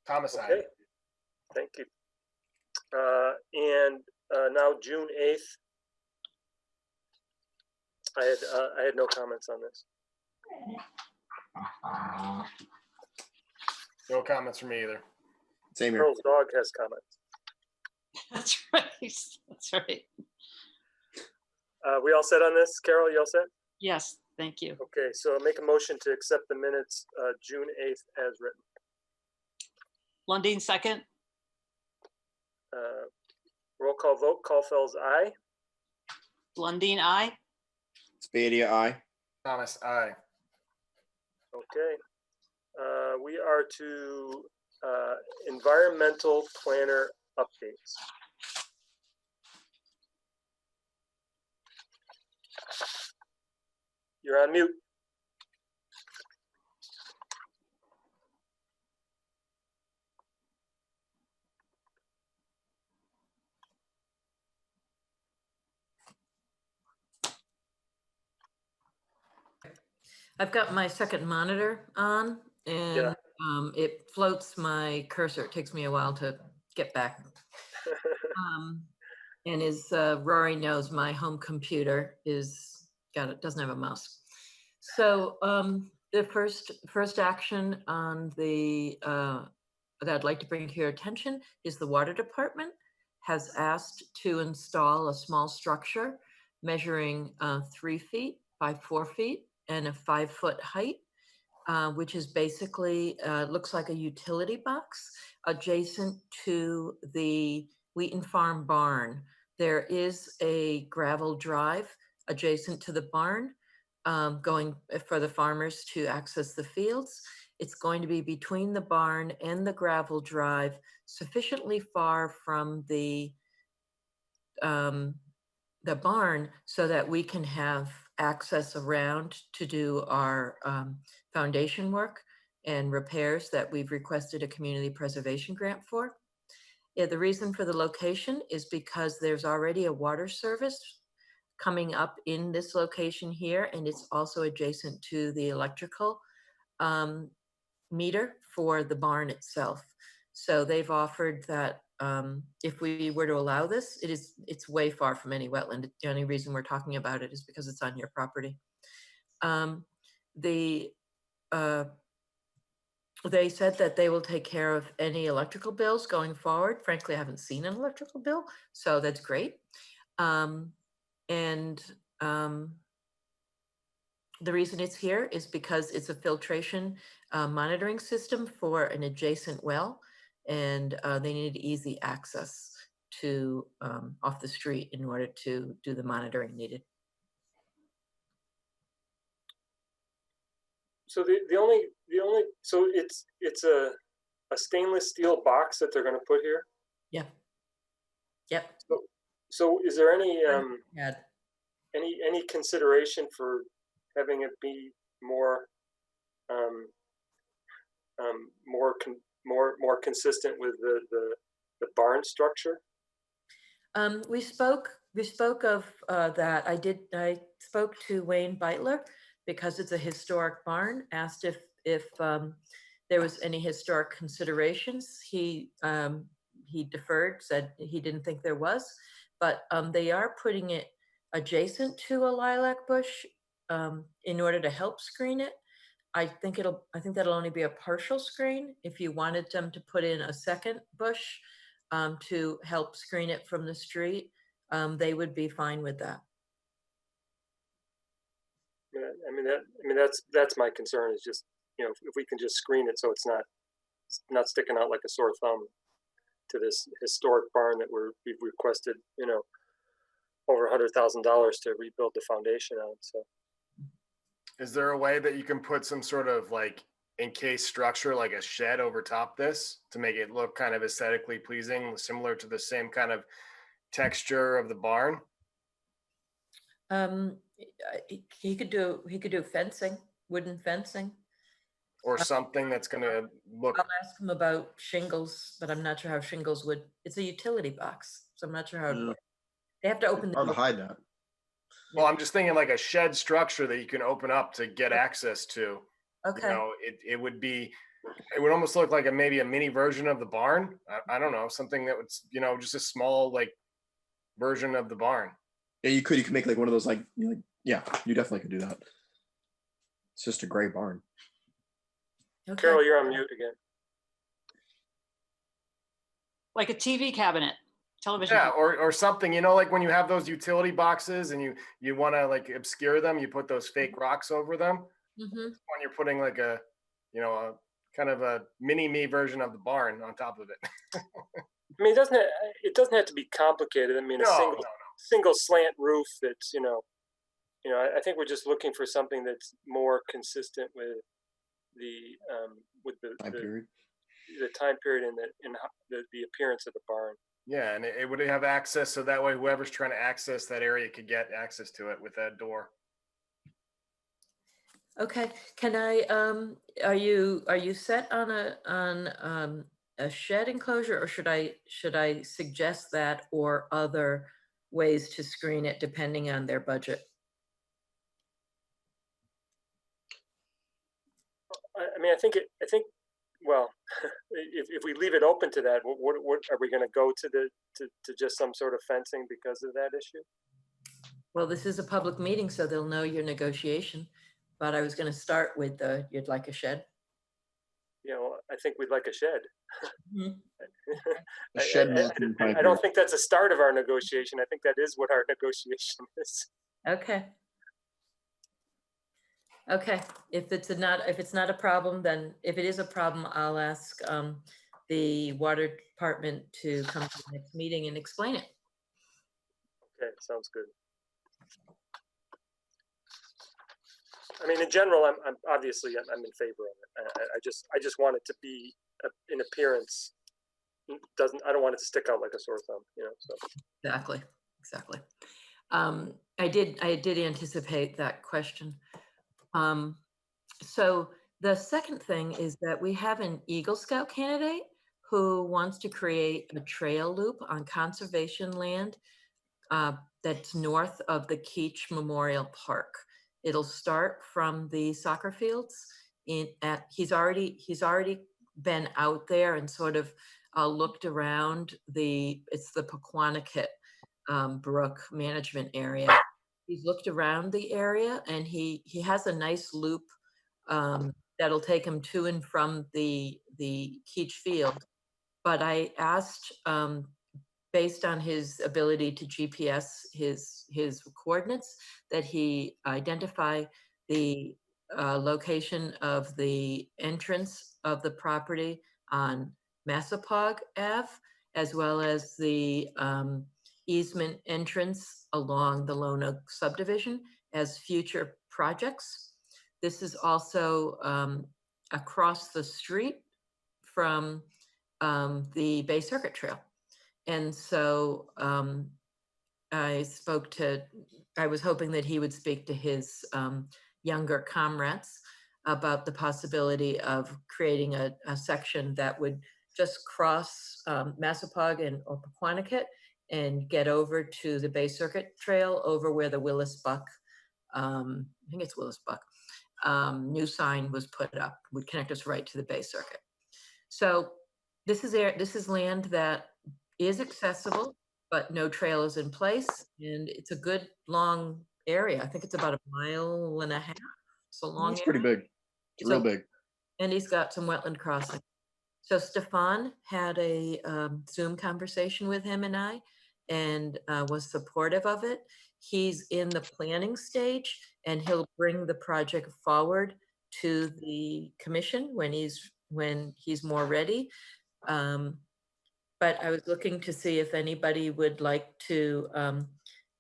Thomas, Okay. aye. Thank you. And now June 8th. I had no comments on this. No comments from me either. Same here. Carol's dog has comments. That's right. That's right. We all set on this? Carol, you all set? Yes, thank you. Okay, so make a motion to accept the minutes June 8th as written. Lundin, second. Roll call vote, Caulfield's aye. Lundin, aye. Beatty, aye. Thomas, aye. Okay. We are to environmental planner updates. You're on mute. I've got my second monitor on and Yeah. It floats my cursor. It takes me a while to get back. And as Rory knows, my home computer doesn't have a mouse. So the first action on that I'd like to bring to your attention is the water department has asked to install a small structure measuring 3 feet by 4 feet and a 5-foot height, which is basically looks like a utility box adjacent to the Wheaton Farm barn. There is a gravel drive adjacent to the barn going for the farmers to access the fields. It's going to be between the barn and the gravel drive, sufficiently far from the barn so that we can have access around to do our foundation work and repairs that we've requested a community preservation grant for. Yeah, the reason for the location is because there's already a water service coming up in this location here, and it's also adjacent to the electrical meter for the barn itself. So they've offered that if we were to allow this, it's way far from any wetland. The only reason we're talking about it is because it's on your property. They said that they will take care of any electrical bills going forward. Frankly, I haven't seen an electrical bill, so that's great. The reason it's here is because it's a filtration monitoring system for an adjacent well, and they need easy access to off the street in order to do the monitoring needed. So the only so it's a stainless steel box that they're going to put here. Yeah. Yep. So is there any Yeah. any consideration for having it be more more consistent with the barn structure? We spoke of that. I spoke to Wayne Beitler because it's a historic barn, asked if there was any historic considerations. He deferred, said he didn't think there was, but they are putting it adjacent to a lilac bush in order to help screen it. I think that'll only be a partial screen. If you wanted them to put in a second bush to help screen it from the street, they would be fine with that. I mean that's my concern, is just, you know, if we can just screen it so it's not sticking out like a sore thumb to this historic barn that we've requested, you know, over $100,000 to rebuild the foundation on. So Is there a way that you can put some sort of like encased structure, like a shed over top this, to make it look kind of aesthetically pleasing, similar to the same kind of texture of the barn? He could do fencing, wooden fencing. Or something that's going to look. I'll ask him about shingles, but I'm not sure how shingles would. It's a utility box, so I'm not sure how it would. They have to open Hard to hide that. Well, I'm just thinking like a shed structure that you can open up to get access to. Okay. You know, it would almost look like maybe a mini version of the barn. I don't know, something that would, you know, just a small like version of the barn. Yeah, you could make like one of those yeah, you definitely could do that. It's just a gray barn. Okay. Carol, you're on mute again. Like a TV cabinet, television. Yeah, or something, you know, like when you have those utility boxes and you want to like obscure them, you put those fake rocks over them. Mm-hmm. When you're putting like a, you know, a kind of a mini me version of the barn on top of it. I mean, it doesn't have to be complicated. I mean, No. single slant roof that's, you know, I think we're just looking for something that's more consistent with the Time period. The time period and the appearance of the barn. Yeah, and it would have access, so that way whoever's trying to access that area could get access to it with that door. Okay. Can I? Are you set on a shed enclosure, or should I suggest that, or other ways to screen it depending on their budget? I mean, I think well, if we leave it open to that, what are we going to go to just some sort of fencing because of that issue? Well, this is a public meeting, so they'll know your negotiation. But I was going to start with you'd like a shed. You know, I think we'd like a shed. Mm-hmm. A shed. I don't think that's a start of our negotiation. I think that is what our negotiation is. Okay. Okay. If it's not a problem, then if it is a problem, I'll ask the water department to come to the next meeting and explain it. Okay, sounds good. I mean, in general, I'm obviously I'm in favor of it. I just want it to be in appearance. I don't want it to stick out like a sore thumb, you know. So Exactly. I did anticipate that question. So the second thing is that we have an Eagle Scout candidate who wants to create a trail loop on conservation land that's north of the Keach Memorial Park. It'll start from the soccer fields. He's already been out there and sort of looked around it's the Pequannock Brook management area. He's looked around the area, and he has a nice loop that'll take him to and from the Keach Field. But I asked, based on his ability to GPS his coordinates, that he identify the location of the entrance of the property on Massapog Ave, as well as the easement entrance along the Lone Oak subdivision as future projects. This is also across the street from the Bay Circuit Trail. And so I was hoping that he would speak to his younger comrades about the possibility of creating a section that would just cross Massapog or Pequannock and get over to the Bay Circuit Trail over where the Willis Buck, I think it's Willis Buck, new sign was put up, would connect us right to the Bay Circuit. So this is land that is accessible, but no trail is in place, and it's a good long area. I think it's about 1.5 miles. It's a long. It's pretty big. It's real big. And he's got some wetland crossing. So Stefan had a Zoom conversation with him and I, and was supportive of it. He's in the planning stage, and he'll bring the project forward to the commission when he's more ready. But I was looking to see if anybody would like to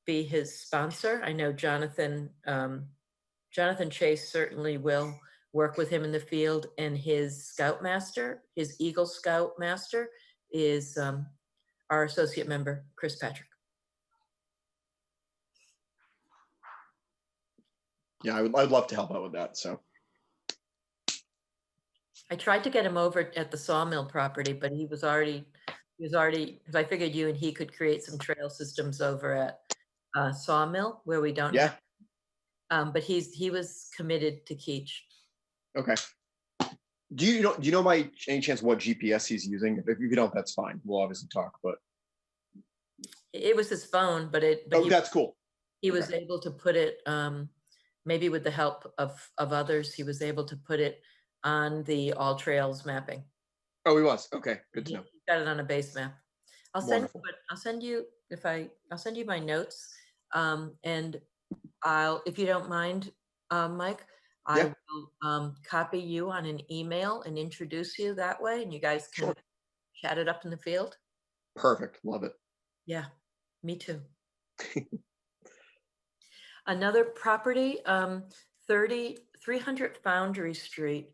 be his sponsor. I know Jonathan Chase certainly will work with him in the field, and his Scoutmaster, his Eagle Scoutmaster, is our associate member, Chris Patrick. Yeah, I'd love to help out with that. So I tried to get him over at the Sawmill property, but he was already, because I figured you and he could create some trail systems over at Sawmill where we don't. yeah, but he was committed to Keach. okay. Do you know by any chance what GPS he's using? If you don't, that's fine. We'll obviously talk, but It was his phone, but that's cool. He was able to put it, maybe with the help of others, he was able to put it on the All Trails mapping. Oh, he was. Okay, good to know. He got it on a base map. I'll send you my notes, and if you don't mind, Mike, I will copy you on an email and introduce you that way, and you guys can chat it up in the field. Perfect. Love it. Yeah, me too. Another property, 300 Foundry Street,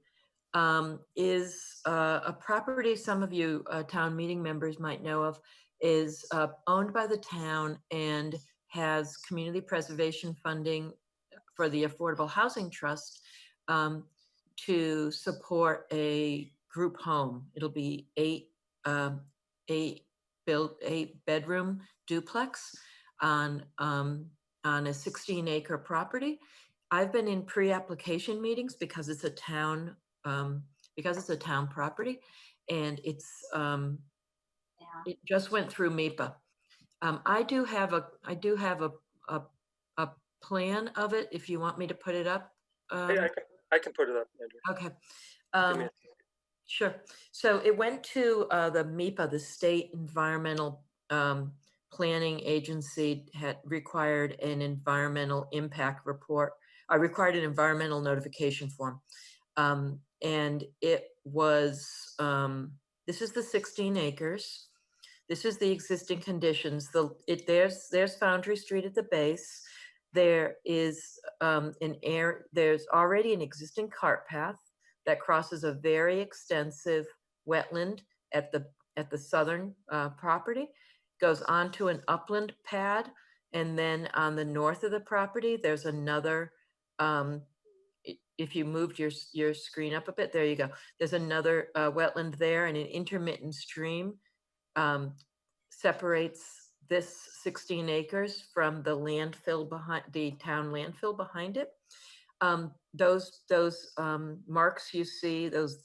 is a property some of you town meeting members might know of, is owned by the town and has community preservation funding for the Affordable Housing Trust to support a group home. It'll be 8 bedroom duplex on a 16-acre property. I've been in pre-application meetings because it's a town property, and it just went through MIPA. I do have a plan of it if you want me to put it up. Yeah, I can put it up, Andrew. Okay. Sure. So it went to the MIPA, the State Environmental Planning Agency, had required an environmental impact report. I required an environmental notification form. And it was, this is the 16 acres. This is the existing conditions. There's Foundry Street at the base. There is there's already an existing cart path that crosses a very extensive wetland at the southern property, goes onto an upland pad, and then on the north of the property, there's another, if you moved your screen up a bit, there you go. There's another wetland there, and an intermittent stream separates this 16 acres from the landfill behind, the town landfill behind it. Those marks you see, those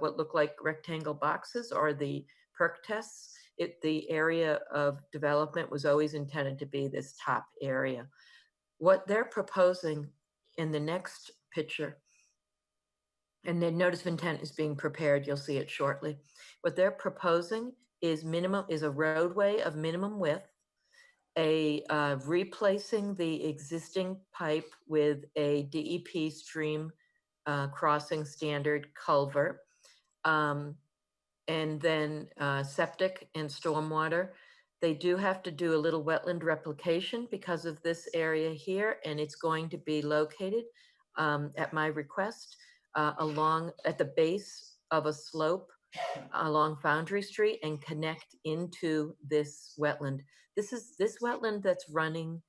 what look like rectangle boxes, are the perk tests, the area of development was always intended to be this top area. What they're proposing in the next picture, and the notice of intent is being prepared, you'll see it shortly. What they're proposing is a roadway of minimum width, replacing the existing pipe with a DEP stream crossing standard culvert, and then septic and stormwater. They do have to do a little wetland replication because of this area here, and it's going to be located at my request at the base of a slope along Foundry Street and connect into this wetland. This wetland that's running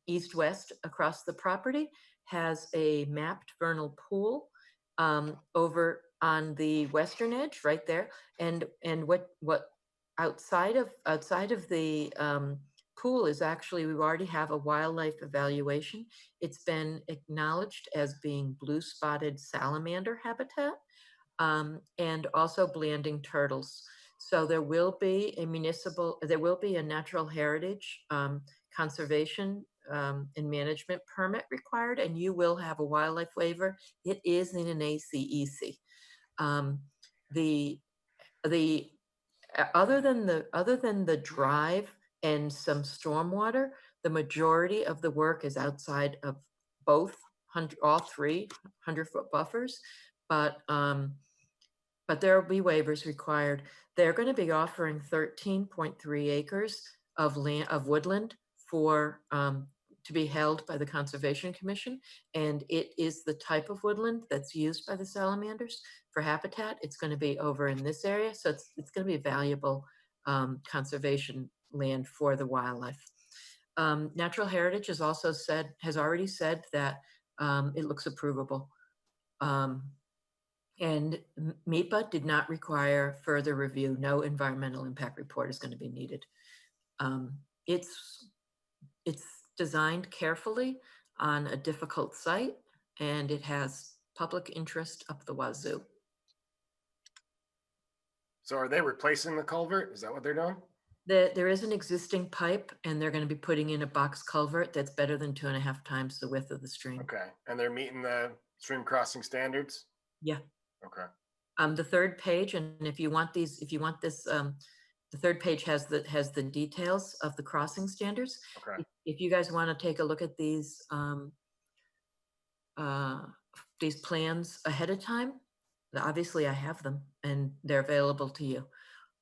east-west across the property has a mapped vernal pool over on the western edge right there. And what outside of the pool is actually, we already have a wildlife evaluation. It's been acknowledged as being blue spotted salamander habitat. And also blanding turtles. So there will be a natural heritage conservation and management permit required, and you will have a wildlife waiver. It is in an ACEC. Other than the drive and some stormwater, the majority of the work is outside of all three 100-foot buffers, but there will be waivers required. They're going to be offering 13.3 acres of woodland to be held by the Conservation Commission, and it is the type of woodland that's used by the salamanders for habitat. It's going to be over in this area, so it's going to be valuable conservation land for the wildlife. Natural Heritage has already said that it looks approvable. And MIPA did not require further review. No environmental impact report is going to be needed. It's designed carefully on a difficult site, and it has public interest up the wazoo. So are they replacing the culvert? Is that what they're doing? There is an existing pipe, and they're going to be putting in a box culvert that's better than 2.5 times the width of the stream. Okay, and they're meeting the stream crossing standards? Yeah. Okay. The third page, and if you want this, the third page has the details of the crossing standards. Okay. If you guys want to take a look at these plans ahead of time, obviously I have them and they're available to you.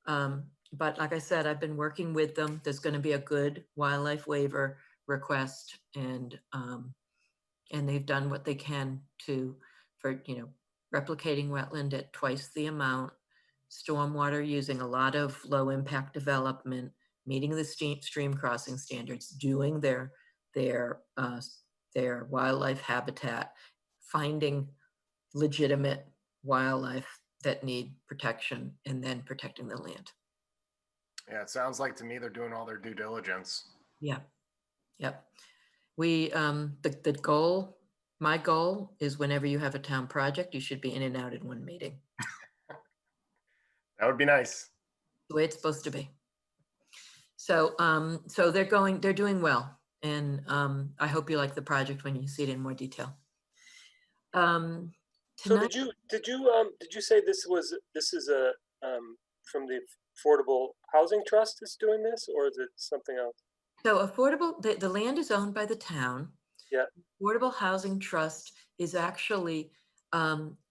But like I said, I've been working with them. There's going to be a good wildlife waiver request, and they've done what they can for replicating wetland at twice the amount, stormwater using a lot of low impact development, meeting the stream crossing standards, doing their wildlife habitat, finding legitimate wildlife that need protection, and then protecting the land. Yeah, it sounds like to me they're doing all their due diligence. Yeah. Yep. My goal is whenever you have a town project, you should be in and out in one meeting. That would be nice. The way it's supposed to be. So, so they're doing well, and I hope you like the project when you see it in more detail. So Tonight, did you say this is a from the Affordable Housing Trust is doing this, or is it something else? so the land is owned by the town. Yeah. Affordable Housing Trust is actually sold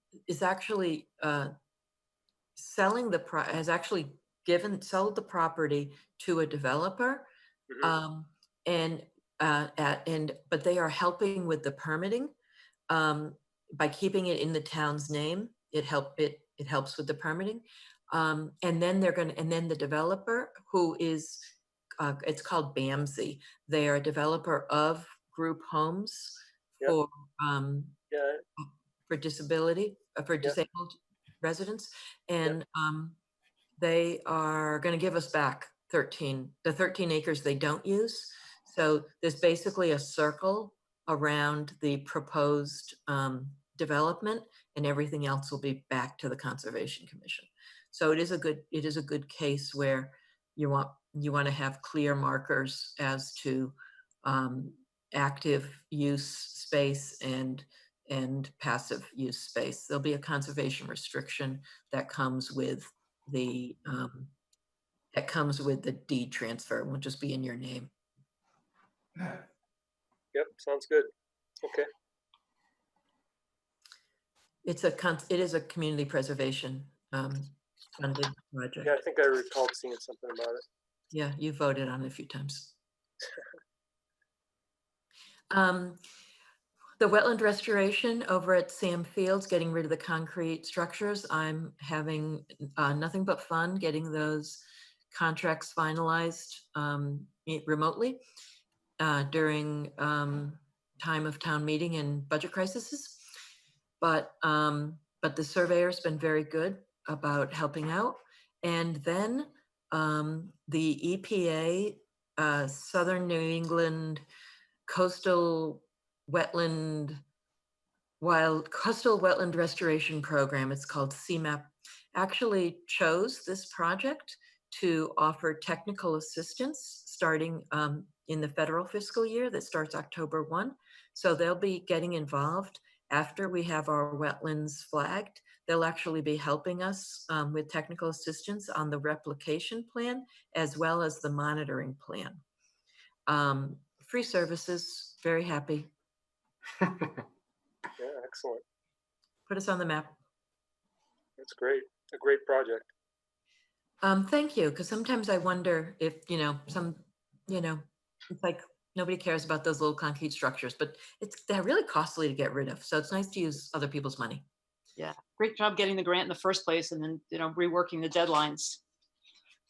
the property to a developer, Mm-hmm. but they are helping with the permitting by keeping it in the town's name. It helps with the permitting, and then the developer, who is it's called BAMSI. They are a developer of group homes Yep. for disabled residents, and they are going to give us back the 13 acres they don't use. So there's basically a circle around the proposed development, and everything else will be back to the Conservation Commission. So it is a good case where you want to have clear markers as to active use space and passive use space. There'll be a conservation restriction that comes with the deed transfer. It won't just be in your name. Yep, sounds good. Okay. It is a community preservation funded project. Yeah, I think I recalled seeing something about it. Yeah, you voted on it a few times. The wetland restoration over at Sam Fields, getting rid of the concrete structures. I'm having nothing but fun getting those contracts finalized remotely during time of town meeting and budget crises. But the surveyor's been very good about helping out. And then the EPA, Southern New England Coastal Wetland Restoration Program, it's called CMAP, actually chose this project to offer technical assistance starting in the federal fiscal year that starts October 1. So they'll be getting involved after we have our wetlands flagged. They'll actually be helping us with technical assistance on the replication plan as well as the monitoring plan. Free services, very happy. Yeah, excellent. Put us on the map. That's great. A great project. Thank you, because sometimes I wonder if, it's like nobody cares about those little concrete structures, but they're really costly to get rid of. So it's nice to use other people's money. Yeah, great job getting the grant in the first place and then, reworking the deadlines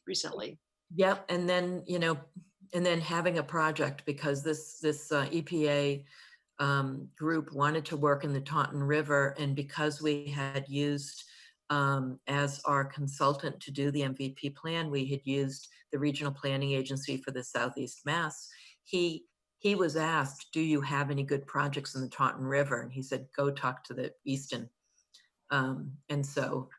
recently. Yep, and then, having a project, because this EPA group wanted to work in the Taunton River, and because we had used as our consultant to do the MVP plan, we had used the Regional Planning Agency for the Southeast Mass. He was asked, do you have any good projects in the Taunton River? And he said, go talk to the Easton. And so,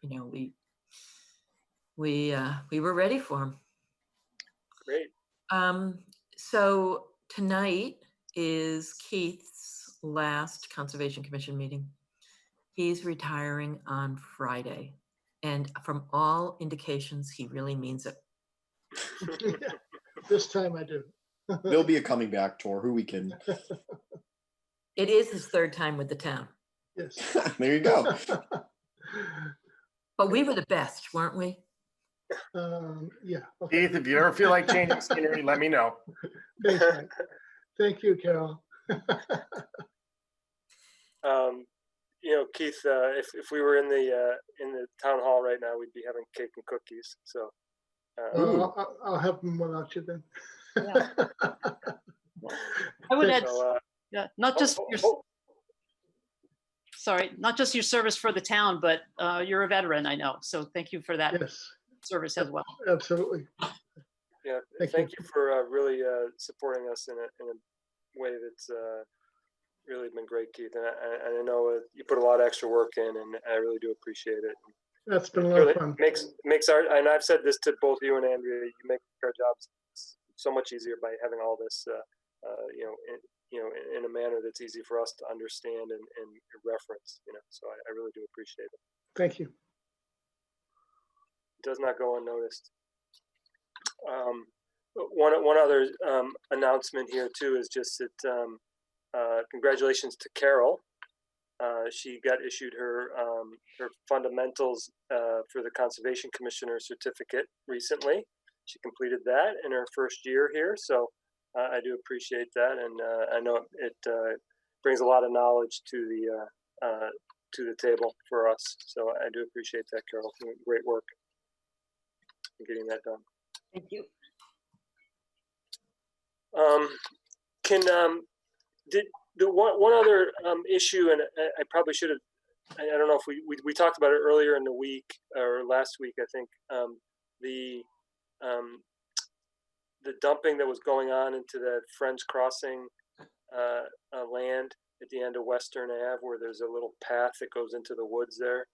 we were ready for him. Great. So tonight is Keith's last Conservation Commission meeting. He's retiring on Friday. And from all indications, he really means it. This time I do. There'll be a coming back tour. Who we can? It is his third time with the town. Yes. There you go. But we were the best, weren't we? Yeah. Okay. Keith, if you ever feel like changing scenery, let me know. Thanks, Mike. Thank you, Carol. Keith, if we were in the town hall right now, we'd be having cake and cookies. So I'll have them without you then. Yeah. I would add, yeah, not just not just your service for the town, but you're a veteran, I know. So thank you for that service as well. Absolutely. Yeah, thank you for really supporting us in a way that's really been great, Keith. And I know you put a lot of extra work in, and I really do appreciate it. That's been a lot of fun. Makes our, and I've said this to both you and Andrea, you make our jobs so much easier by having all this, in a manner that's easy for us to understand and reference. So I really do appreciate it. Thank you. It does not go unnoticed. One other announcement here too is just that congratulations to Carol. She got issued her fundamentals for the Conservation Commissioner certificate recently. She completed that in her first year here, so I do appreciate that, and I know it brings a lot of knowledge to the table for us. So I do appreciate that, Carol. Great work in getting that done. Thank you. One other issue, and I probably should have, I don't know if we talked about it earlier in the week or last week, I think, the dumping that was going on into the Friends Crossing land at the end of Western Ave, where there's a little path that goes into the woods there.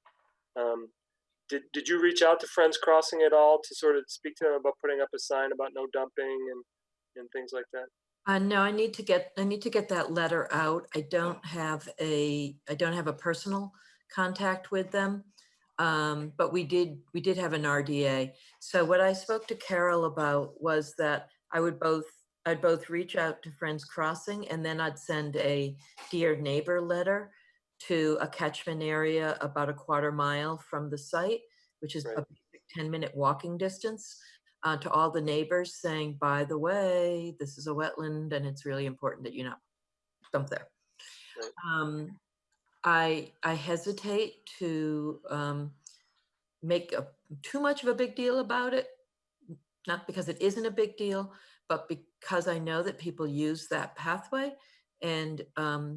Did you reach out to Friends Crossing at all to sort of speak to them about putting up a sign about no dumping and things like that? No, I need to get that letter out. I don't have a personal contact with them. But we did have an RDA. So what I spoke to Carol about was that I'd both reach out to Friends Crossing, and then I'd send a Dear Neighbor letter to a catchment area about a quarter mile from the site, which is Right. a 10-minute walking distance, to all the neighbors saying, by the way, this is a wetland and it's really important that you not dump there. Right. I hesitate to make too much of a big deal about it, not because it isn't a big deal, but because I know that people use that pathway, and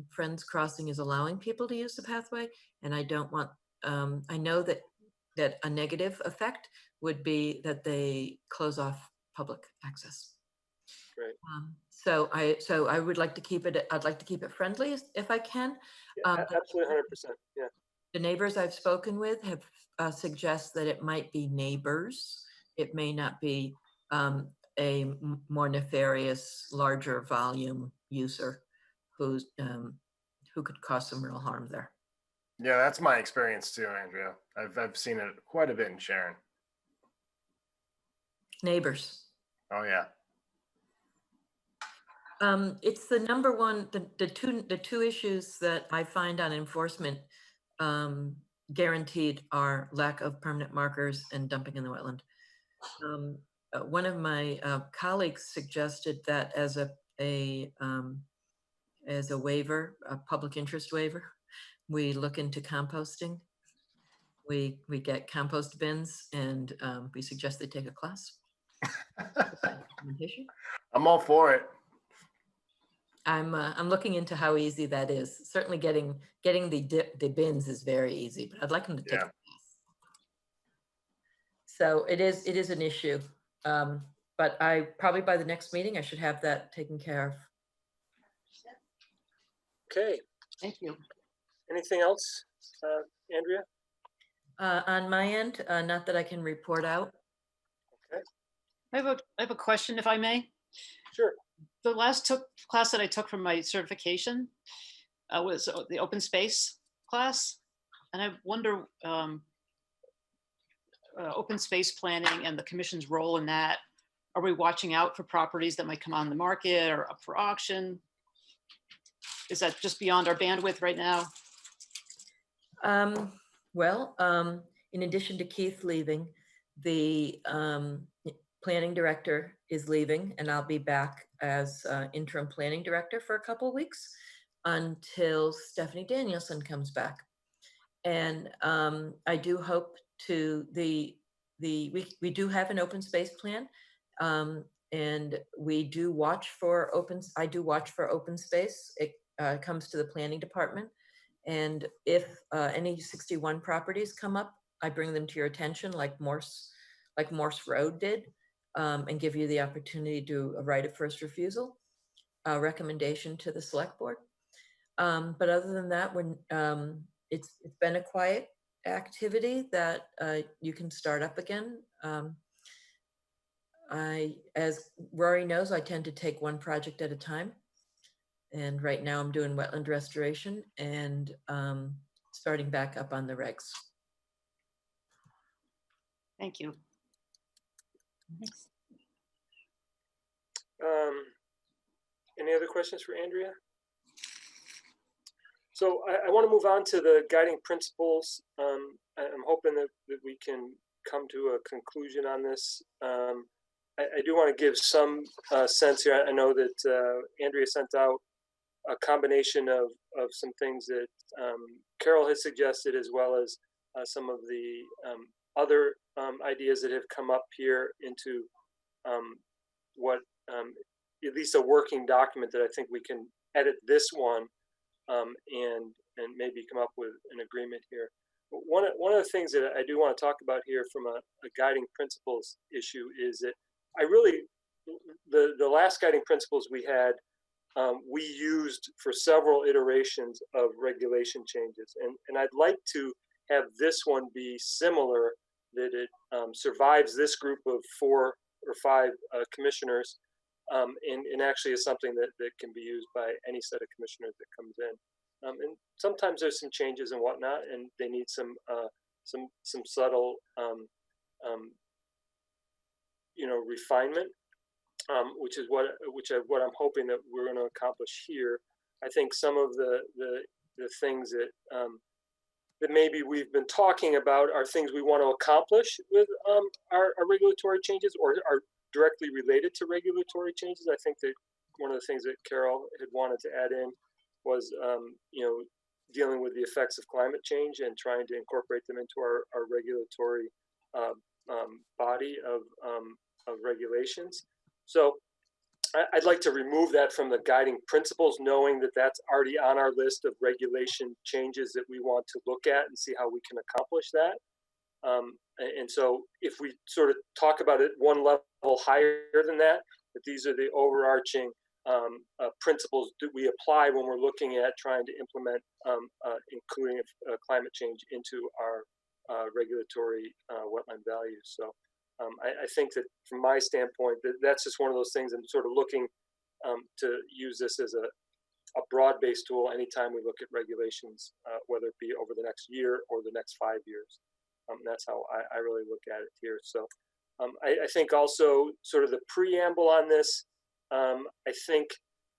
Friends Crossing is allowing people to use the pathway, and I don't want, I know that a negative effect would be that they close off public access. Right. So I would like to keep it, I'd like to keep it friendly if I can. Yeah, absolutely, 100%. Yeah. The neighbors I've spoken with have suggest that it might be neighbors. It may not be a more nefarious, larger volume user who could cause some real harm there. Yeah, that's my experience too, Andrea. I've seen it quite a bit in Sharon. Neighbors. Oh yeah. It's the number one, the two issues that I find on enforcement guaranteed are lack of permanent markers and dumping in the wetland. One of my colleagues suggested that as a waiver, a public interest waiver, we look into composting. We get compost bins, and we suggest they take a class. I'm all for it. I'm looking into how easy that is. Certainly getting the bins is very easy, but I'd like them to take a class. So it is an issue, but I probably by the next meeting I should have that taken care of. Okay. Thank you. Anything else, Andrea? On my end, not that I can report out. Okay. I have a question, if I may. Sure. The last class that I took from my certification was the open space class. And I wonder, open space planning and the commission's role in that. Are we watching out for properties that might come on the market or up for auction? Is that just beyond our bandwidth right now? Well, in addition to Keith leaving, the planning director is leaving, and I'll be back as interim planning director for a couple of weeks until Stephanie Danielson comes back. And I do hope to we do have an open space plan, and we do watch for I do watch for open space. It comes to the planning department, and if any 61 properties come up, I bring them to your attention, like Morse Road did, and give you the opportunity to do a right of first refusal, recommendation to the select board. But other than that, when it's been a quiet activity that you can start up again. As Rory knows, I tend to take one project at a time. And right now I'm doing wetland restoration and starting back up on the regs. Thank you. Any other questions for Andrea? So I want to move on to the guiding principles. I'm hoping that we can come to a conclusion on this. I do want to give some sense here. I know that Andrea sent out a combination of some things that Carol has suggested, as well as some of the other ideas that have come up here into what at least a working document that I think we can edit this one and maybe come up with an agreement here. But one of the things that I do want to talk about here from a guiding principles issue is that I really, the last guiding principles we had, we used for several iterations of regulation changes. And I'd like to have this one be similar it survives this group of 4 or 5 commissioners, and actually is something that can be used by any set of commissioners that comes in. And sometimes there's some changes and whatnot, and they need some subtle refinement, which is what I'm hoping that we're going to accomplish here. I think some of the things that that maybe we've been talking about are things we want to accomplish with our regulatory changes, or are directly related to regulatory changes. I think that one of the things that Carol had wanted to add in was dealing with the effects of climate change and trying to incorporate them into our regulatory body of regulations. So I'd like to remove that from the guiding principles, knowing that that's already on our list of regulation changes that we want to look at and see how we can accomplish that. And so if we sort of talk about it one level higher than that these are the overarching principles that we apply when we're looking at trying to implement, including climate change into our regulatory wetland values. So I think that from my standpoint, that's just one of those things I'm sort of looking to use this as a broad-based tool anytime we look at regulations, whether it be over the next year or the next 5 years. That's how I really look at it here. So I think also sort of the preamble on this, I think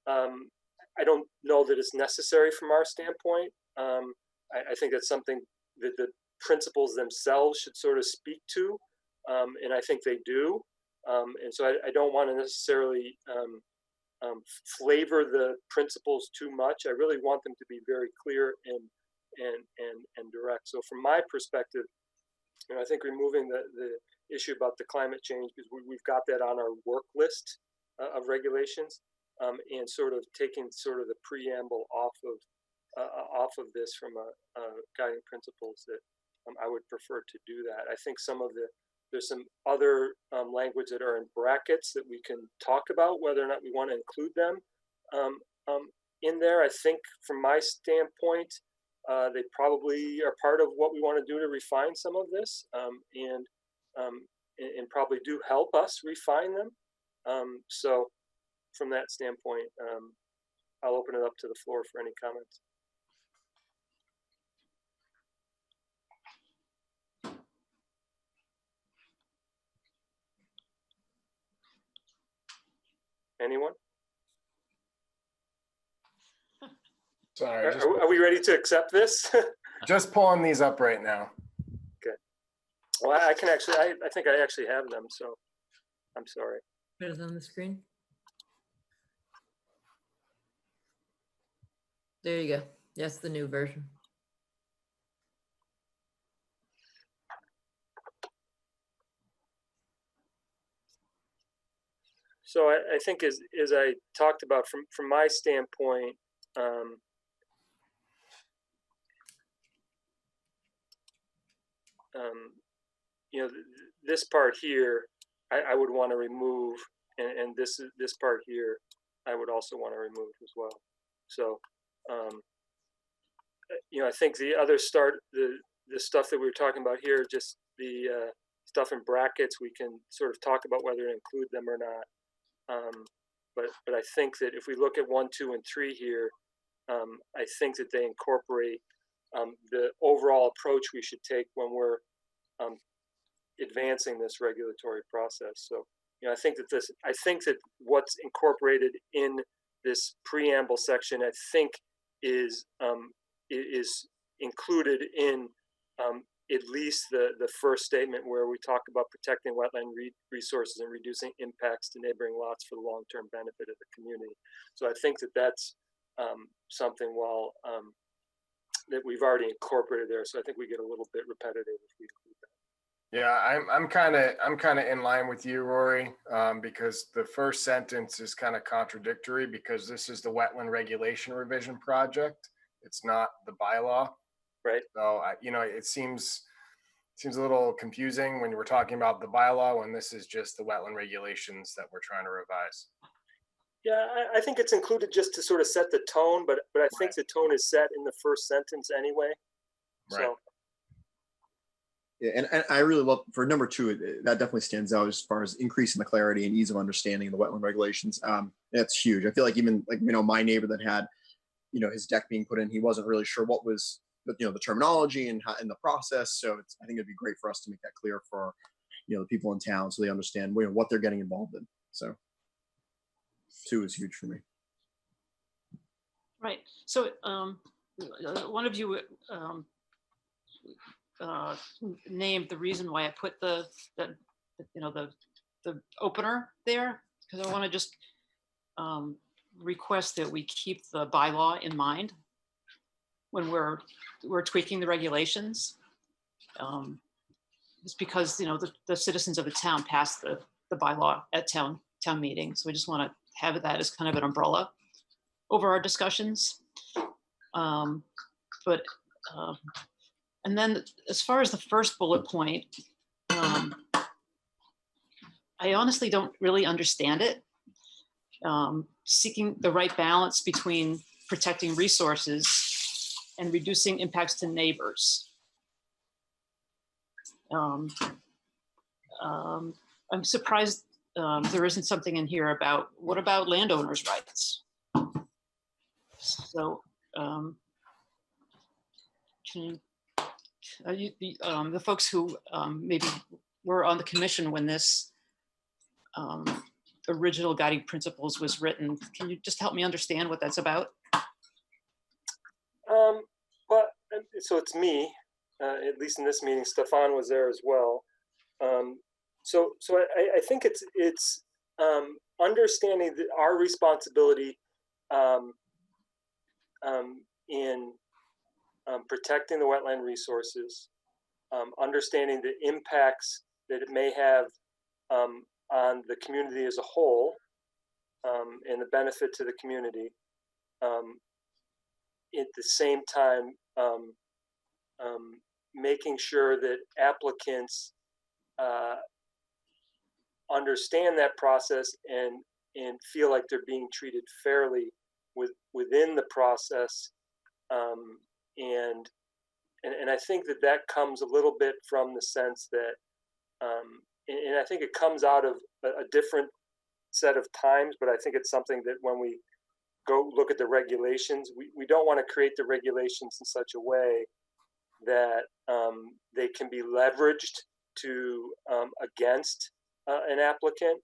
I don't know that it's necessary from our standpoint. I think that's something that the principles themselves should sort of speak to, and I think they do. And so I don't want to necessarily flavor the principles too much. I really want them to be very clear and direct. So from my perspective, I think removing the issue about the climate change, because we've got that on our work list of regulations, and sort of taking sort of the preamble off of this from guiding principles, that I would prefer to do that. I think there's some other language that are in brackets that we can talk about whether or not we want to include them in there. I think from my standpoint, they probably are part of what we want to do to refine some of this, and probably do help us refine them. So from that standpoint, I'll open it up to the floor for any comments. Anyone? Sorry, are we ready to accept this? just pulling these up right now. Okay. Well, I can actually, I think I actually have them, so I'm sorry. Put it on the screen. There you go. Yes, the new version. So I think as I talked about from my standpoint, this part here, I would want to remove, and this part here, I would also want to remove as well. So, I think the other the stuff that we were talking about here, just the stuff in brackets, we can sort of talk about whether to include them or not. But I think that if we look at 1, 2, and 3 here, I think that they incorporate the overall approach we should take when we're advancing this regulatory process. So, I think that what's incorporated in this preamble section, I think is included in at least the first statement, where we talk about protecting wetland resources and reducing impacts to neighboring lots for the long-term benefit of the community. So I think that that's something that we've already incorporated there. So I think we get a little bit repetitive if we include that. Yeah, I'm kind of in line with you, Rory, because the first sentence is kind of contradictory, because this is the wetland regulation revision project. It's not the bylaw. Right. So, it seems a little confusing when we're talking about the bylaw, when this is just the wetland regulations that we're trying to revise. Yeah, I think it's included just to sort of set the tone, but I think the tone is set in the first sentence anyway. Right. So. Yeah, and I really love for number 2, that definitely stands out as far as increasing the clarity and ease of understanding of the wetland regulations. That's huge. I feel like even like, my neighbor that had, his deck being put in, he wasn't really sure what was, the terminology and how in the process. So I think it'd be great for us to make that clear for, the people in town so they understand, what they're getting involved in. So 2 is huge for me. Right. So one of you named the reason why I put the opener there, because I want to just request that we keep the bylaw in mind when we're tweaking the regulations. It's because the citizens of the town passed the bylaw at town meeting, so we just want to have that as kind of an umbrella over our discussions. And then as far as the first bullet point, I honestly don't really understand it. Seeking the right balance between protecting resources and reducing impacts to neighbors. I'm surprised there isn't something in here about, what about landowners' rights? So the folks who maybe were on the commission when this original guiding principles was written, can you just help me understand what that's about? But so it's me, at least in this meeting. Stefan was there as well. So I think it's understanding our responsibility in protecting the wetland resources, understanding the impacts that it may have on the community as a whole, and the benefit to the community. At the same time, making sure that applicants understand that process and feel like they're being treated fairly within the process. And I think that comes a little bit from the sense that, and I think it comes out of a different set of times, but I think it's something that when we go look at the regulations, we don't want to create the regulations in such a way that they can be leveraged to against an applicant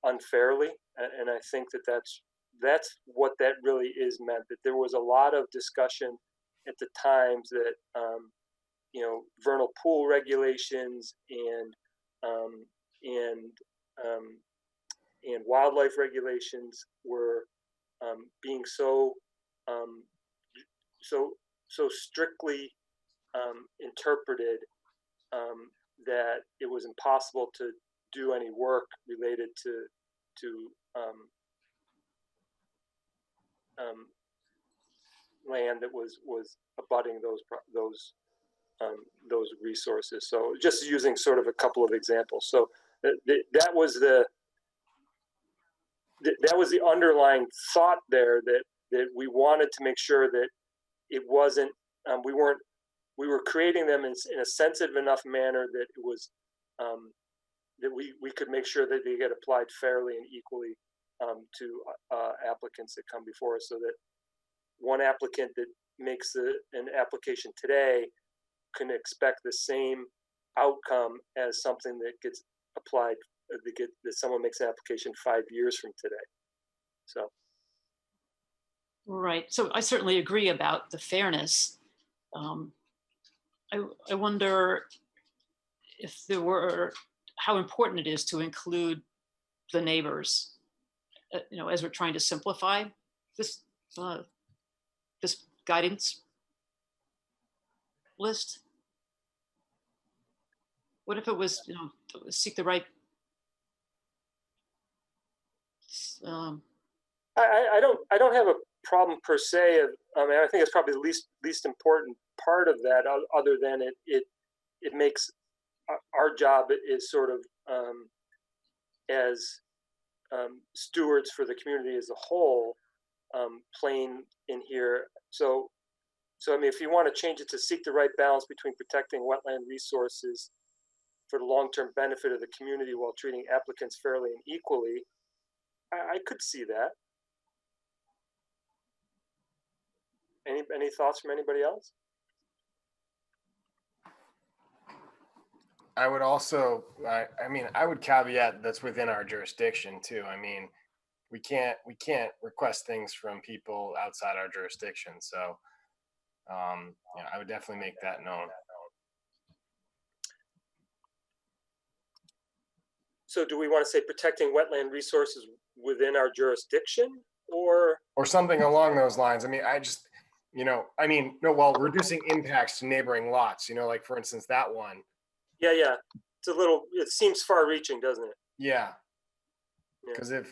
unfairly. And I think that's what that really is meant, that there was a lot of discussion at the times that vernal pool regulations and wildlife regulations were being so strictly interpreted that it was impossible to do any work related to land that was abutting those resources. So just using sort of a couple of examples. So that was the underlying thought there, that we wanted to make sure that it wasn't, we were creating them in a sensitive enough manner that it was, that we could make sure that they get applied fairly and equally to applicants that come before us, so that one applicant that makes an application today can expect the same outcome as something that gets applied, that someone makes an application 5 years from today. So. Right. So I certainly agree about the fairness. I wonder if how important it is to include the neighbors, as we're trying to simplify this guidance list. What if it was, seek the right? I don't have a problem per se. I mean, I think it's probably the least important part of that, other than it makes our job is sort of as stewards for the community as a whole, plain in here. So So, I mean, if you want to change it to seek the right balance between protecting wetland resources for the long-term benefit of the community while treating applicants fairly and equally, I could see that. Any thoughts from anybody else? I would also, I mean, I would caveat that's within our jurisdiction too. I mean, we can't request things from people outside our jurisdiction. So, yeah, I would definitely make that known. So do we want to say protecting wetland resources within our jurisdiction or something along those lines? I mean, I just, I mean, no, well, reducing impacts to neighboring lots, like for instance, that one. Yeah. It's a little, it seems far reaching, doesn't it? Yeah. Because if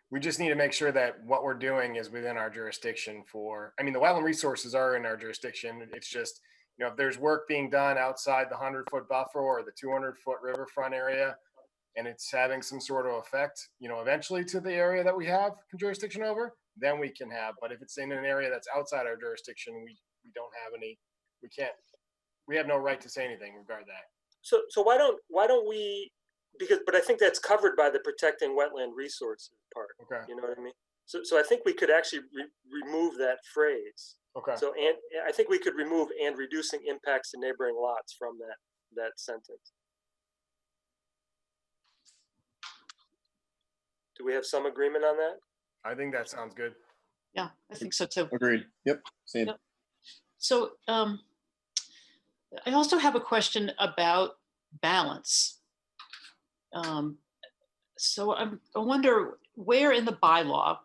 we just need to make sure that what we're doing is within our jurisdiction I mean, the wetland resources are in our jurisdiction. It's just, if there's work being done outside the 100-foot buffer or the 200-foot riverfront area, and it's having some sort of effect, eventually to the area that we have jurisdiction over, then we can have. But if it's in an area that's outside our jurisdiction, we don't have any. We have no right to say anything regarding that. So why don't we? But I think that's covered by the protecting wetland resources part. Okay. You know what I mean? So I think we could actually remove that phrase. Okay. So and I think we could remove "and reducing impacts to neighboring lots" from that sentence. Do we have some agreement on that? I think that sounds good. Yeah, I think so too. Agreed. Yep. Same. Yep. So I also have a question about balance. So I wonder where in the bylaw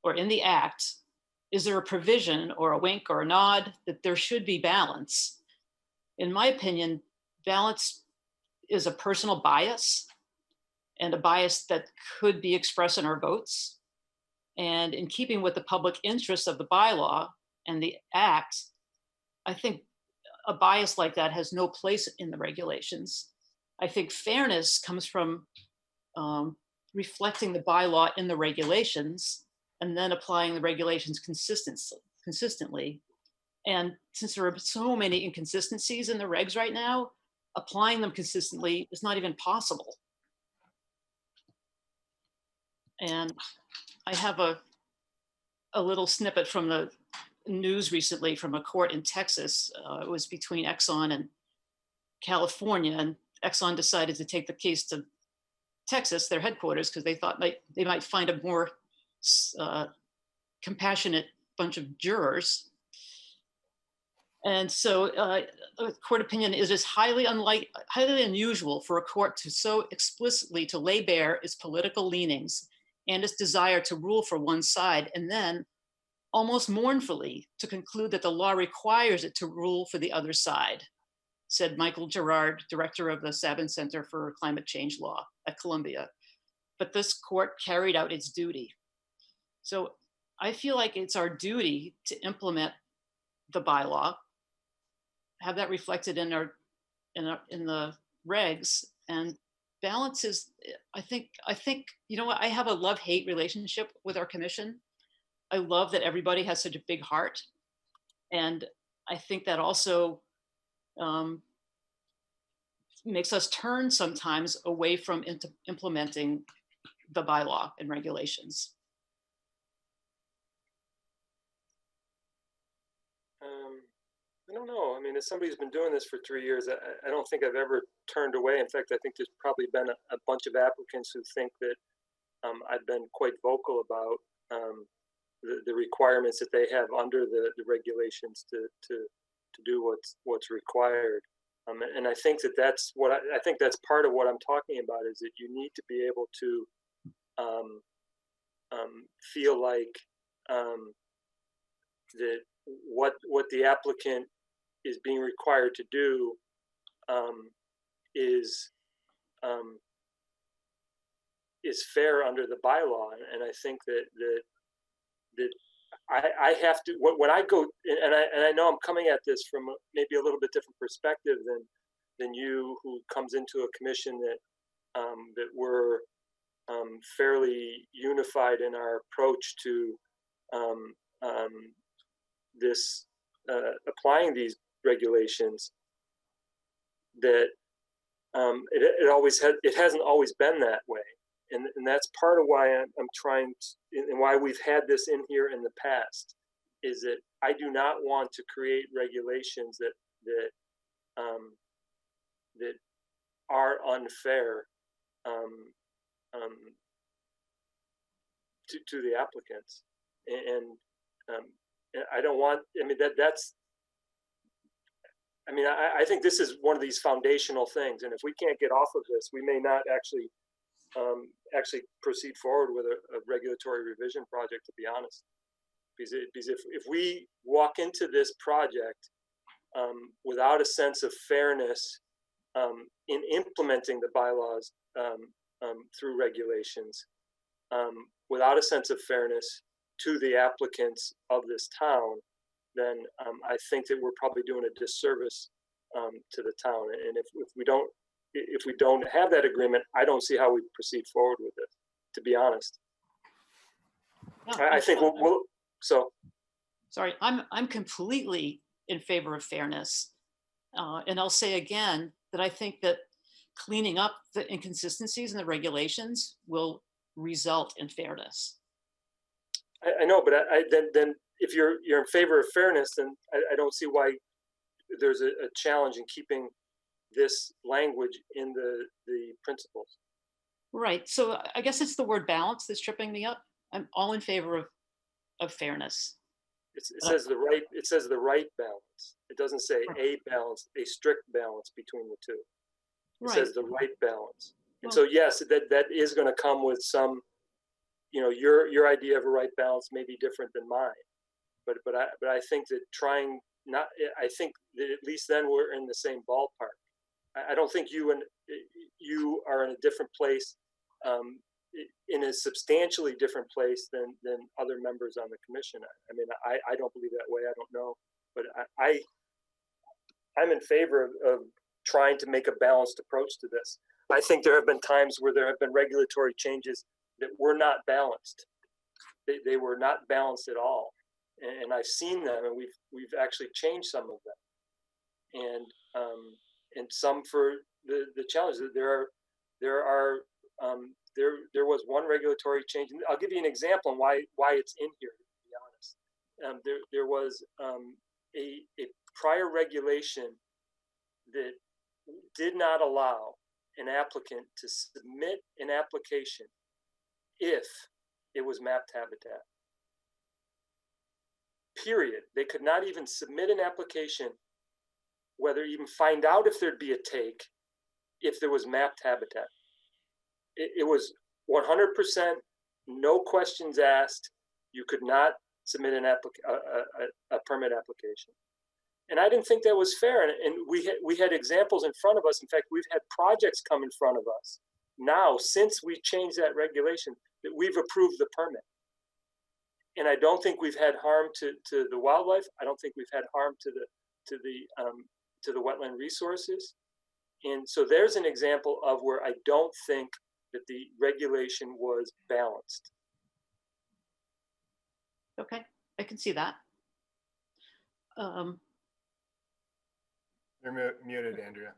or in the act is there a provision or a wink or a nod that there should be balance? In my opinion, balance is a personal bias and a bias that could be expressed in our votes. And in keeping with the public interest of the bylaw and the act, I think a bias like that has no place in the regulations. I think fairness comes from reflecting the bylaw in the regulations and then applying the regulations consistently. And since there are so many inconsistencies in the regs right now, applying them consistently is not even possible. And I have a little snippet from the news recently from a court in Texas. It was between Exxon and California, and Exxon decided to take the case to Texas, their headquarters, because they thought they might find a more compassionate bunch of jurors. And so a court opinion is just highly unusual for a court to so explicitly to lay bare its political leanings and its desire to rule for one side, and then almost mournfully to conclude that the law requires it to rule for the other side, said Michael Gerard, director of the Sabin Center for Climate Change Law at Columbia. But this court carried out its duty. So I feel like it's our duty to implement the bylaw, have that reflected in the regs, and balance is, I think, I have a love-hate relationship with our commission. I love that everybody has such a big heart. And I think that also makes us turn sometimes away from implementing the bylaw and regulations. I don't know. I mean, as somebody who's been doing this for 3 years, I don't think I've ever turned away. In fact, I think there's probably been a bunch of applicants who think that I've been quite vocal about the requirements that they have under the regulations to do what's required. And I think that's what I think that's part of what I'm talking about, is that you need to be able to feel like that what the applicant is being required to do is fair under the bylaw. And I think that I have to, when I go, and I know I'm coming at this from maybe a little bit different perspective than you, who comes into a commission that we're fairly unified in our approach to this, applying these regulations, that it hasn't always been that way. And that's part of why I'm trying to, and why we've had this in here in the past, is that I do not want to create regulations that are unfair to the applicants. And I don't want, I mean, I think this is one of these foundational things. And if we can't get off of this, we may not actually proceed forward with a regulatory revision project, to be honest. Because if we walk into this project without a sense of fairness in implementing the bylaws through regulations, without a sense of fairness to the applicants of this town, then I think that we're probably doing a disservice to the town. And if we don't have that agreement, I don't see how we proceed forward with it, to be honest. No, I think so. Sorry, I'm completely in favor of fairness. And I'll say again that I think that cleaning up the inconsistencies in the regulations will result in fairness. I know, but then if you're in favor of fairness, then I don't see why there's a challenge in keeping this language in the principles. Right. So I guess it's the word balance that's tripping me up. I'm all in favor of fairness. It says the right balance. It doesn't say a balance, a strict balance between the two. It says the right balance. And so yes, that is going to come with some, your idea of a right balance may be different than mine. But I think that I think that at least then we're in the same ballpark. I don't think you are in a different place, in a substantially different place than other members on the commission. I mean, I don't believe that way. I don't know, but I'm in favor of trying to make a balanced approach to this. I think there have been times where there have been regulatory changes that were not balanced. They were not balanced at all, and I've seen them, and we've actually changed some of them, and some for the challenge that there was one regulatory change. And I'll give you an example on why it's in here, to be honest. There was a prior regulation that did not allow an applicant to submit an application if it was mapped habitat. Period. They could not even submit an application, whether even find out if there'd be a take, if there was mapped habitat. It was 100%, no questions asked. You could not submit a permit application. And I didn't think that was fair. And we had examples in front of us. In fact, we've had projects come in front of us now, since we changed that regulation, that we've approved the permit. And I don't think we've had harm to the wildlife. I don't think we've had harm to the wetland resources. And so there's an example of where I don't think that the regulation was balanced. Okay, I can see that. You're muted, Andrea.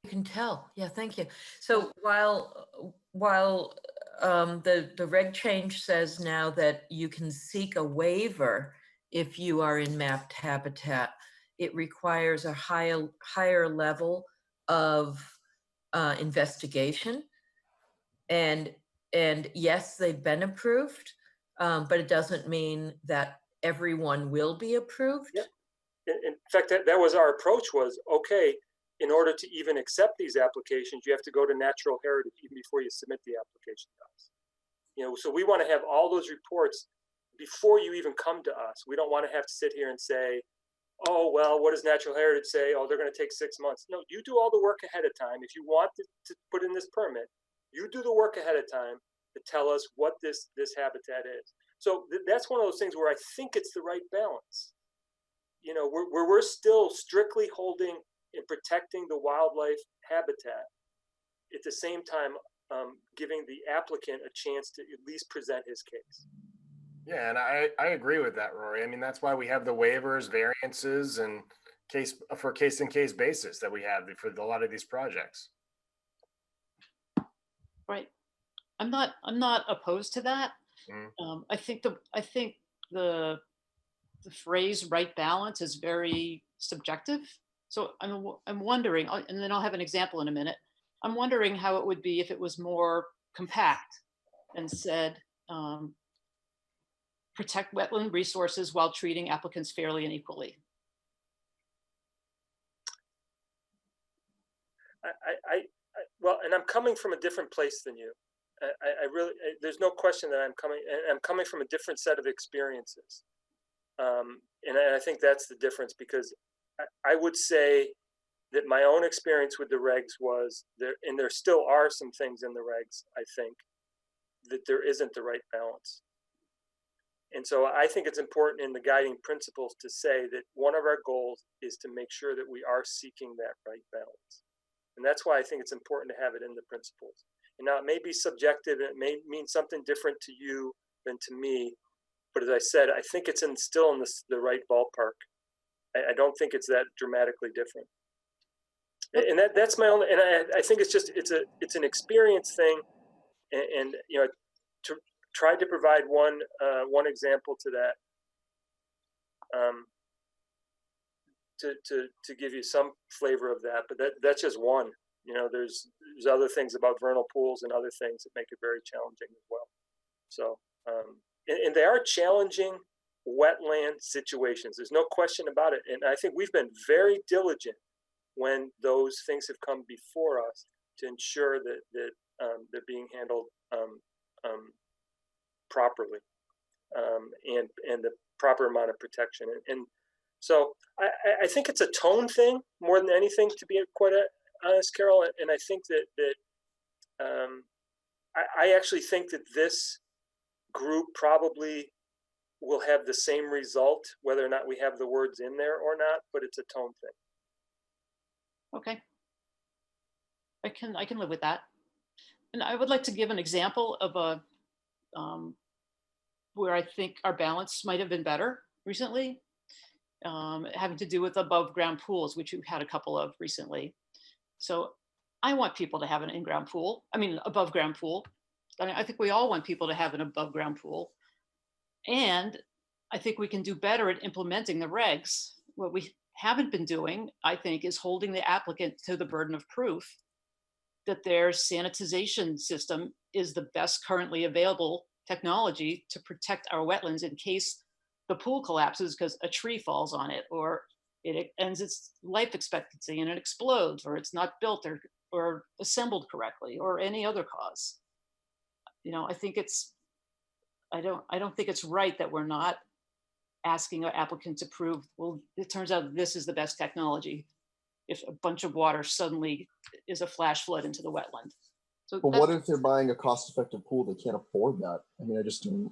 You can tell. Yeah, thank you. So while the reg change says now that you can seek a waiver if you are in mapped habitat, it requires a higher level of investigation. And yes, they've been approved, but it doesn't mean that everyone will be approved. Yeah. In fact, that was our approach, was, okay, in order to even accept these applications, you have to go to natural heritage even before you submit the application to us. So we want to have all those reports before you even come to us. We don't want to have to sit here and say, oh, well, what does natural heritage say? Oh, they're going to take 6 months. No, you do all the work ahead of time. If you want to put in this permit, you do the work ahead of time to tell us what this habitat is. So that's one of those things where I think it's the right balance. Where we're still strictly holding and protecting the wildlife habitat, at the same time giving the applicant a chance to at least present his case. Yeah, and I agree with that, Rory. I mean, that's why we have the waivers, variances, and case in case basis that we have for a lot of these projects. Right. I'm not opposed to that. I think the phrase right balance is very subjective. So I'm wondering, and then I'll have an example in a minute. I'm wondering how it would be if it was more compact and said, protect wetland resources while treating applicants fairly and equally. Well, and I'm coming from a different place than you. I really, there's no question that I'm coming from a different set of experiences. And I think that's the difference, because I would say that my own experience with the regs was there, and there still are some things in the regs, I think, that there isn't the right balance. And so I think it's important in the guiding principles to say that one of our goals is to make sure that we are seeking that right balance. And that's why I think it's important to have it in the principles. And now it may be subjective, it may mean something different to you than to me, but as I said, I think it's still in the right ballpark. I don't think it's that dramatically different. And that's my only, and I think it's just, it's an experience thing. And you know, to try to provide one example to that, to give you some flavor of that, but that's just one. You know, there's other things about vernal pools and other things that make it very challenging as well. So, and they are challenging wetland situations. There's no question about it. And I think we've been very diligent when those things have come before us to ensure that they're being handled properly, and the proper amount of protection. And so I think it's a tone thing more than anything, to be quite honest, Carol. And I think that I actually think that this group probably will have the same result, whether or not we have the words in there or not, but it's a tone thing. Okay. I can live with that. And I would like to give an example of a where I think our balance might have been better recently, having to do with above ground pools, which we've had a couple of recently. So I want people to have an in-ground pool. I mean, above ground pool. I think we all want people to have an above ground pool. And I think we can do better at implementing the regs. What we haven't been doing, I think, is holding the applicant to the burden of proof that their sanitization system is the best currently available technology to protect our wetlands in case the pool collapses because a tree falls on it, or it ends its life expectancy and it explodes, or it's not built or assembled correctly, or any other cause. You know, I think I don't think it's right that we're not asking an applicant to prove, well, it turns out this is the best technology if a bunch of water suddenly is a flash flood into the wetland. So but what if they're buying a cost-effective pool? They can't afford that. I mean, I just don't.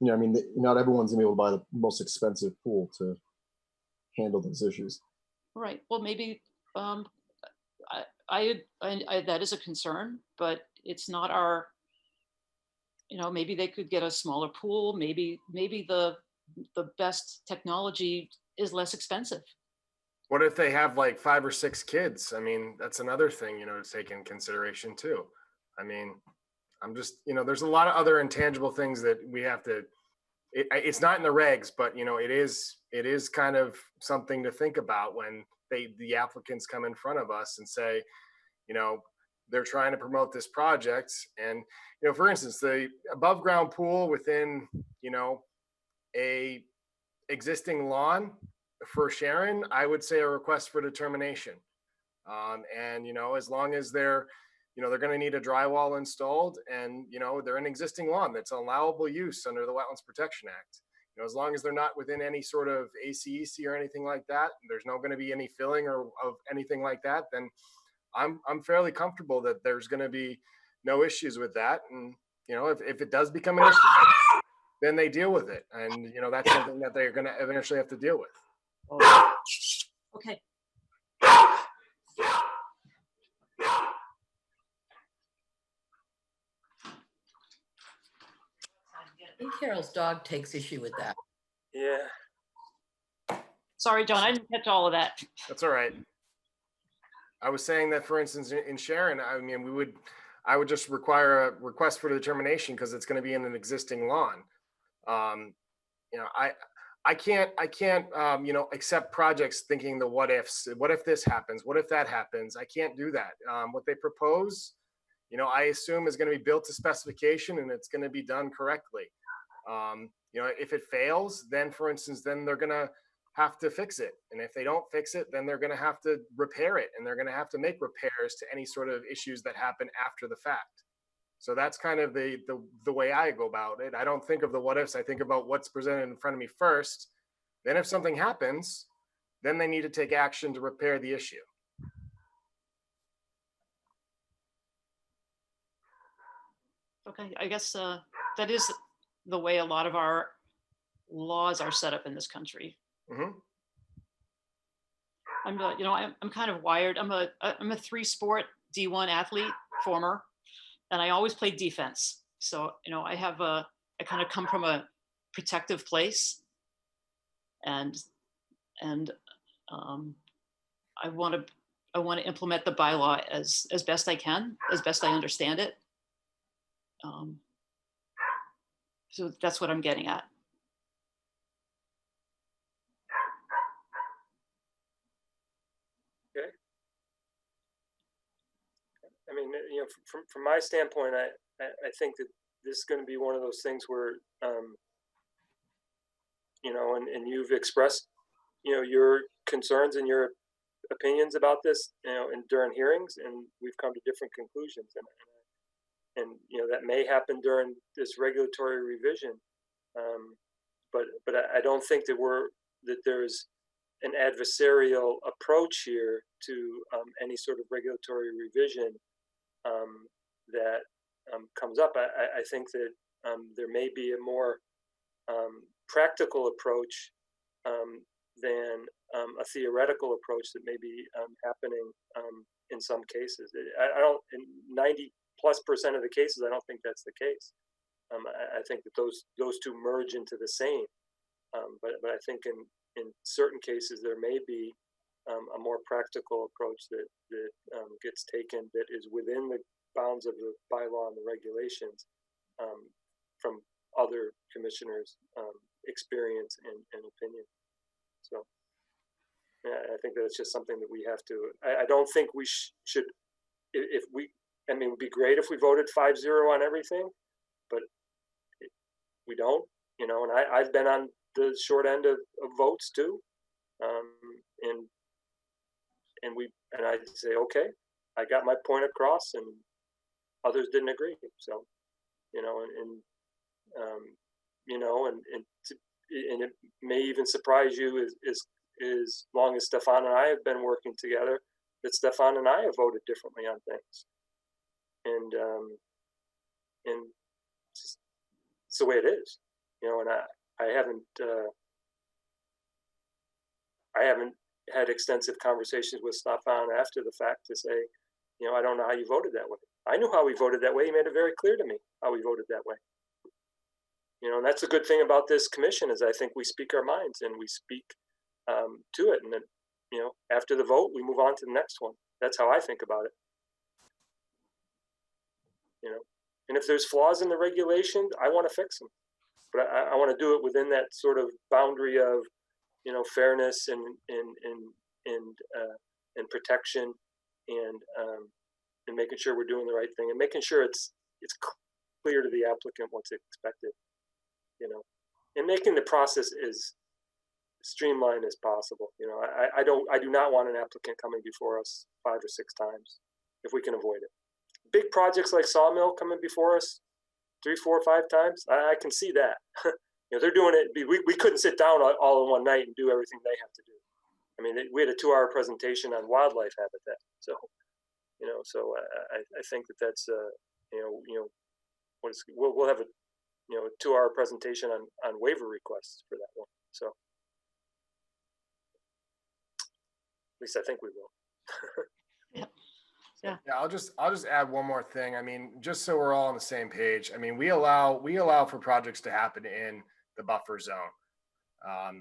You know, I mean, not everyone's gonna be able to buy the most expensive pool to handle those issues. Right. Well, maybe that is a concern, but it's not our. You know, maybe they could get a smaller pool. Maybe the best technology is less expensive. What if they have like 5 or 6 kids? I mean, that's another thing, you know, to take in consideration too. I mean, I'm just, you know, there's a lot of other intangible things that we have to, it's not in the regs, but you know, it is kind of something to think about when the applicants come in front of us and say, you know, they're trying to promote this project. And, you know, for instance, the above ground pool within, you know, a existing lawn for Sharon, I would say a request for determination. And, you know, as long as they're going to need a drywall installed and, you know, they're an existing lawn that's allowable use under the Wetlands Protection Act. You know, as long as they're not within any sort of ACEC or anything like that, there's not going to be any filling or of anything like that, then I'm fairly comfortable that there's going to be no issues with that. And, you know, if it does become an issue, then they deal with it. And, you know, that's something that they're going to eventually have to deal with. Oh. Okay. Carol's dog takes issue with that. Yeah. Sorry, John, I didn't catch all of that. That's all right. I was saying that, for instance, in Sharon, I mean, I would just require a request for determination because it's going to be in an existing lawn. You know, I can't, you know, accept projects thinking the what ifs. What if this happens? What if that happens? I can't do that. What they propose, you know, I assume is going to be built to specification and it's going to be done correctly. You know, if it fails, then, for instance, then they're going to have to fix it. And if they don't fix it, then they're going to have to repair it, and they're going to have to make repairs to any sort of issues that happen after the fact. So that's kind of the way I go about it. I don't think of the what ifs. I think about what's presented in front of me first. Then if something happens, then they need to take action to repair the issue. Okay, I guess that is the way a lot of our laws are set up in this country. Mm-hmm. You know, I'm kind of wired. I'm a 3-sport D1 athlete, former, and I always played defense. So, you know, I kind of come from a protective place, and I want to implement the bylaw as best I can, as best I understand it. So that's what I'm getting at. Okay. I mean, you know, from my standpoint, I think that this is going to be one of those things where, you know, and you've expressed, you know, your concerns and your opinions about this, you know, during hearings, and we've come to different conclusions, and you know, that may happen during this regulatory revision, but I don't think that there's an adversarial approach here to any sort of regulatory revision that comes up. I think that there may be a more practical approach than a theoretical approach that may be happening in some cases. I don't, in 90+% of the cases, I don't think that's the case. I think that those two merge into the same. But I think in certain cases there may be a more practical approach that gets taken that is within the bounds of the bylaw and the regulations from other commissioners' experience and opinion. So yeah, I think that's just something that we have to. I don't think we should. If we, I mean, it would be great if we voted 5-0 on everything, but we don't. You know, and I've been on the short end of votes too, and I say, okay, I got my point across, and others didn't agree. So, you know, you know, and it may even surprise you as long as Stefan and I have been working together, that Stefan and I have voted differently on things, and it's the way it is, you know. And I haven't had extensive conversations with Stefan after the fact to say, you know, I don't know how you voted that way. I knew how we voted that way. He made it very clear to me how we voted that way. You know, and that's a good thing about this commission, is I think we speak our minds and we speak to it. And then, you know, after the vote, we move on to the next one. That's how I think about it. You know, and if there's flaws in the regulations, I want to fix them. But I want to do it within that sort of boundary of, you know, fairness and protection, and making sure we're doing the right thing, and making sure it's clear to the applicant what's expected, you know, and making the process as streamlined as possible. You know, I do not want an applicant coming before us 5 or 6 times if we can avoid it. Big projects like Sawmill coming before us 3, 4, 5 times, I can see that. You know, they're doing it. We couldn't sit down all in one night and do everything they have to do. I mean, we had a 2-hour presentation on wildlife habitat. So, you know, so I think that's you know, we'll have a, you know, a 2-hour presentation on waiver requests for that one. So, at least I think we will. Yeah. Yeah, I'll just add one more thing. I mean, just so we're all on the same page. I mean, we allow for projects to happen in the buffer zone.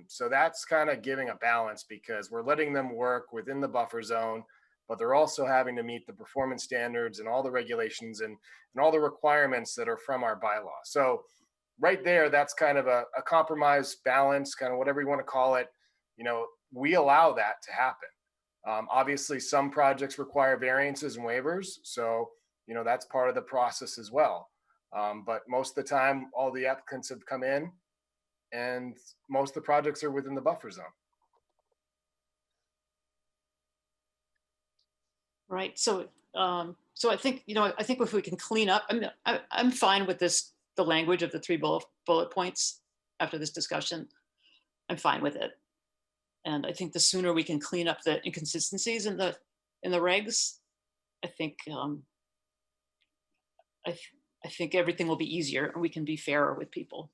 So that's kind of giving a balance because we're letting them work within the buffer zone, but they're also having to meet the performance standards and all the regulations and all the requirements that are from our bylaw. So right there, that's kind of a compromise balance, kind of whatever you want to call it. You know, we allow that to happen. Obviously, some projects require variances and waivers. So, you know, that's part of the process as well. But most of the time, all the applicants have come in and most of the projects are within the buffer zone. Right. So, so I think, you know, I think if we can clean up, I mean, I'm fine with this, the language of the 3 bullet points after this discussion. I'm fine with it. And I think the sooner we can clean up the inconsistencies in the regs, I think, I think everything will be easier and we can be fairer with people.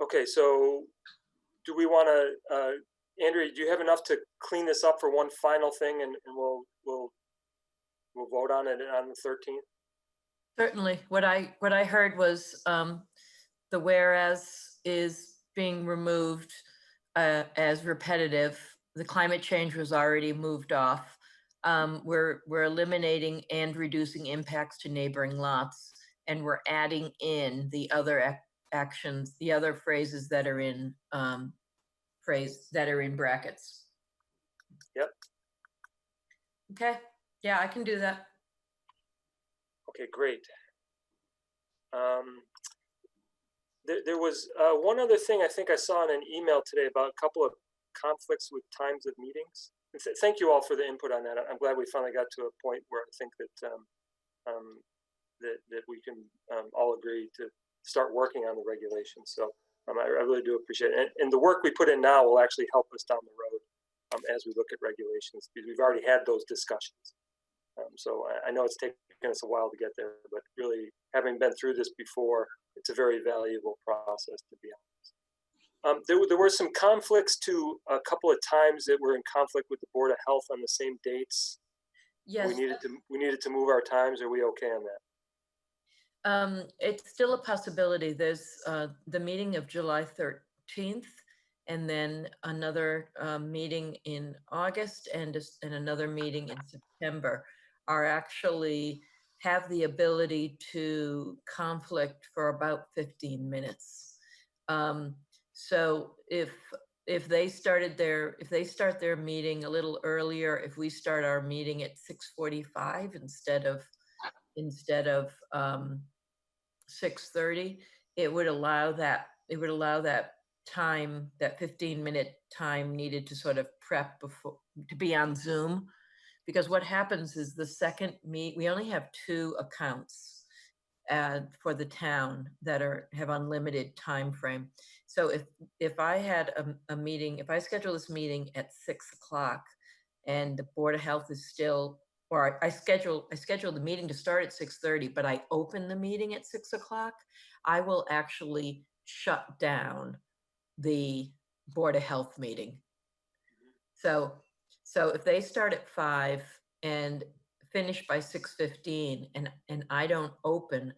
Okay, so do we want to, Andrea, do you have enough to clean this up for one final thing, and we'll vote on it on the 13th? Certainly. What I heard was the whereas is being removed as repetitive. The climate change was already moved off. We're eliminating and reducing impacts to neighboring lots, and we're adding in the other actions, the other phrases that are in brackets. Yep. Okay. Yeah, I can do that. Okay, great. There was one other thing I think I saw in an email today about a couple of conflicts with times of meetings. Thank you all for the input on that. I'm glad we finally got to a point where I think that that we can all agree to start working on the regulations. So I really do appreciate it. And the work we put in now will actually help us down the road as we look at regulations, because we've already had those discussions. So I know it's taken us a while to get there, but really having been through this before, it's a very valuable process, to be honest. There were some conflicts to a couple of times that were in conflict with the Board of Health on the same dates. Yes. We needed to move our times. Are we okay on that? It's still a possibility. There's the meeting of July 13th, and then another meeting in August, and another meeting in September are actually have the ability to conflict for about 15 minutes. So if they start their meeting a little earlier, if we start our meeting at 6:45 instead of 6:30, it would allow that time, that 15-minute time needed to sort of prep before to be on Zoom. Because what happens is the second we only have 2 accounts for the town that have unlimited time frame. So if I had a meeting, if I schedule this meeting at 6 o'clock and the Board of Health is still, or I schedule the meeting to start at 6:30, but I open the meeting at 6 o'clock, I will actually shut down the Board of Health meeting. So if they start at 5 and finish by 6:15, and I don't open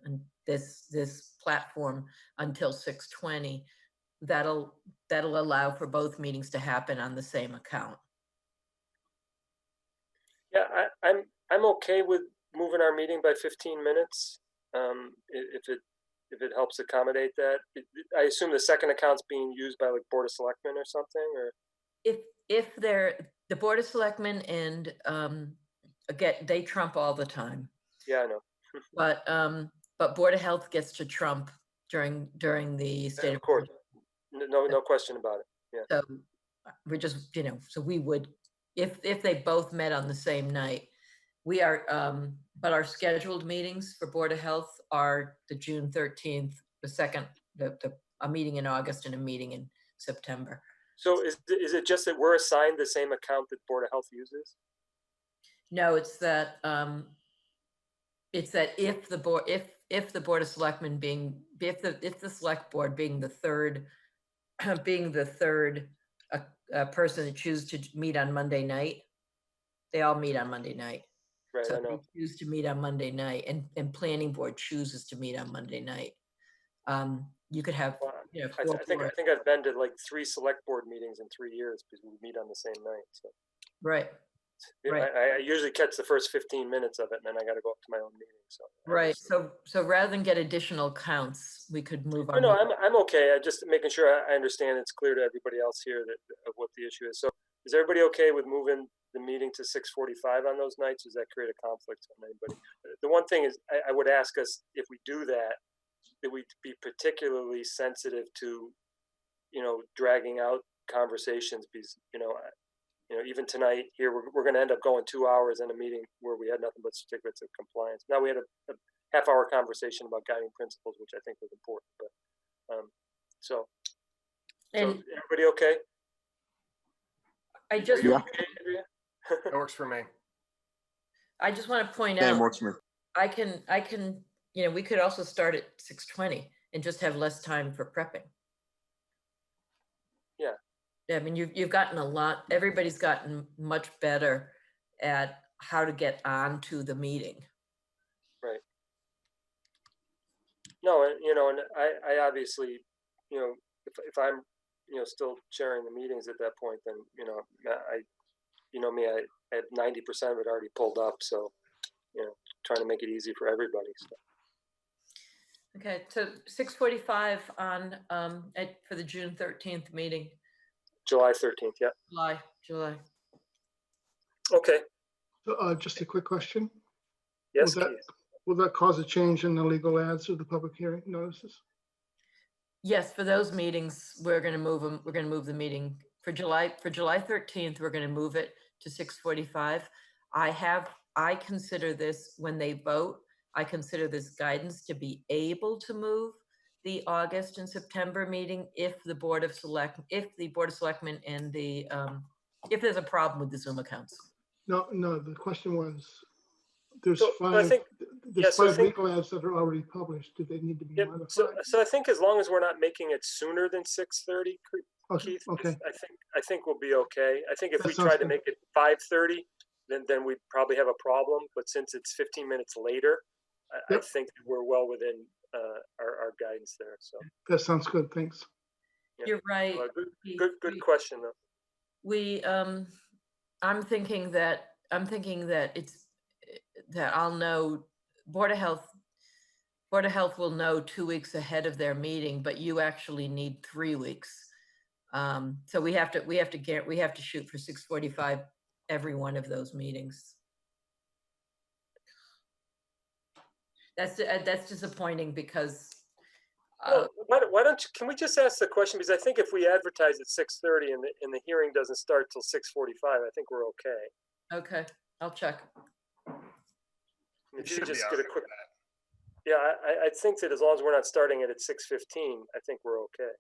this platform until 6:20, that'll allow for both meetings to happen on the same account. Yeah, I'm okay with moving our meeting by 15 minutes if it helps accommodate that. I assume the second account's being used by like Board of Selectmen or something, or if they're the Board of Selectmen, and again, they trump all the time. Yeah, I know. but Board of Health gets to trump during the state of course. No question about it. Yeah. So we're just, so we would, if they both met on the same night, we are, but our scheduled meetings for Board of Health are the June 13th, the second, a meeting in August and a meeting in September. So is it just that we're assigned the same account that Board of Health uses? No, it's that if the Board of Selectmen if the Select Board being the third being the third person to choose to meet on Monday night. They all meet on Monday night. Right, So I if know. they choose to meet on Monday night, and planning board chooses to meet on Monday night. You could have, Well, you know, I four think boards. I've been to like 3 select board meetings in 3 years because we meet on the same night. So Right, yeah, Right. I usually catch the first 15 minutes of it, and then I got to go up to my own meeting. So right. So rather than get additional counts, we could move on. No, I'm okay. I'm just making sure I understand it's clear to everybody else here of what the issue is. So is everybody okay with moving the meeting to 6:45 on those nights? Does that create a conflict on anybody? The one thing is, I would ask us if we do that we be particularly sensitive to, dragging out conversations because, even tonight here, we're going to end up going 2 hours in a meeting where we had nothing but certificates of compliance. Now we had a half-hour conversation about guiding principles, which I think was important. But so everybody okay? I just, Yeah. Okay, Andrea? That works for me. I just want to point That out, works for me. I can, we could also start at 6:20 and just have less time for prepping. Yeah. I mean, you've gotten a lot, everybody's gotten much better at how to get onto the meeting. Right. No, and I obviously, if I'm, still chairing the meetings at that point, then, I had 90% of it already pulled up. So, trying to make it easy for everybody. So. Okay, so 6:45 on, for the June 13th meeting. July 13th, yeah. July. Okay. Just a quick question. Yes, Will that cause a change in the legal ads or the public hearing notices? Yes, for those meetings, we're going to move them. We're going to move the meeting for July 13th. We're going to move it to 6:45. I consider this, when they vote, I consider this guidance to be able to move the August and September meeting if the Board of Selectmen and the if there's a problem with the Zoom accounts. No, the question was, there's So I five, think, there's so I five think- legal ads that are already published. Do they need to be Yep. modified? So I think as long as we're not making it sooner than 6:30, Keith, Okay. I think we'll be okay. I think if That we sounds tried to good. make it 5:30, then we'd probably have a problem. But since it's 15 minutes later, I Yep. think we're well within our guidance there. So That sounds good. Thanks. yeah. You're right. Good question though. We I'm thinking that I'll know Board of Health will know 2 weeks ahead of their meeting, but you actually need 3 weeks. So we have to shoot for 6:45 every one of those meetings. That's disappointing because Why don't you, can we just ask the question, because I think if we advertise at 6:30 and the hearing doesn't start till 6:45, I think we're okay. Okay, I'll check. If you just get a quick, yeah, I think that as long as we're not starting it at 6:15, I think we're okay.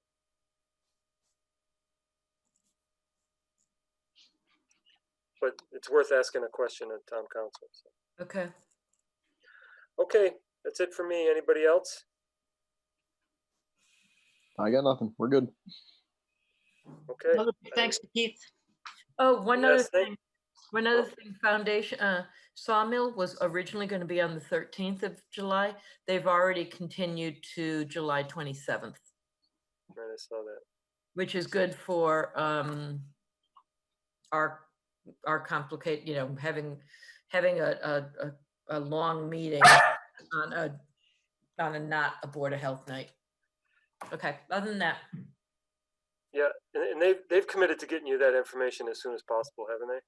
But it's worth asking a question at town council. So. Okay. Okay, that's it for me. Anybody else? I got nothing. We're good. Okay. Thanks, Keith. Oh, one Yes, other thing, Foundation, Sawmill was originally going to be on the 13th of July. They've already continued to July 27th. Right, I saw that. Which is good for our complicate, having a long meeting on a not a Board of Health night. Okay, other than that. Yeah, and they've committed to getting you that information as soon as possible, haven't they?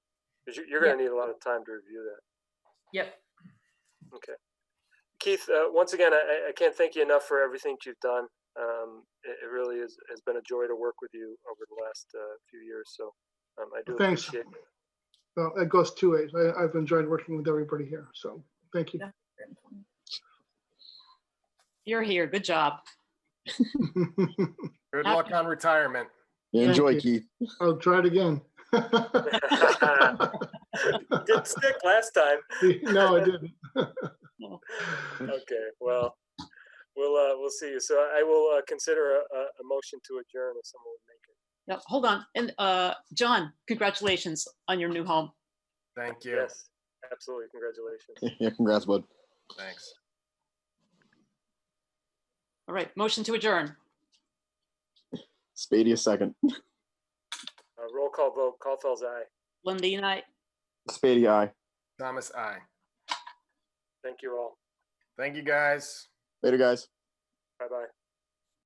Because you're going to need a lot of time to review that. Yep. Okay. Keith, once again, I can't thank you enough for everything you've done. It really has been a joy to work with you over the last few years. So I do appreciate it. Well, it goes 2 ways. I've enjoyed working with everybody here. So thank you. You're here. Good job. Good luck on retirement. Enjoy, you. Keith. I'll try it again. Didn't stick last time. No, I didn't. Okay, well, we'll see you. So I will consider a motion to adjourn if someone would Yeah, hold on. And John, congratulations on your new home. Thank you. Yes, absolutely. Congratulations. Yeah, congrats, bud. Thanks. All right, motion to adjourn. Spady a second. Roll call vote. Caulfield's aye. Lundin, aye. Spady, aye. Thomas, aye. Thank you all. Thank you, guys. Later, guys. Bye-bye.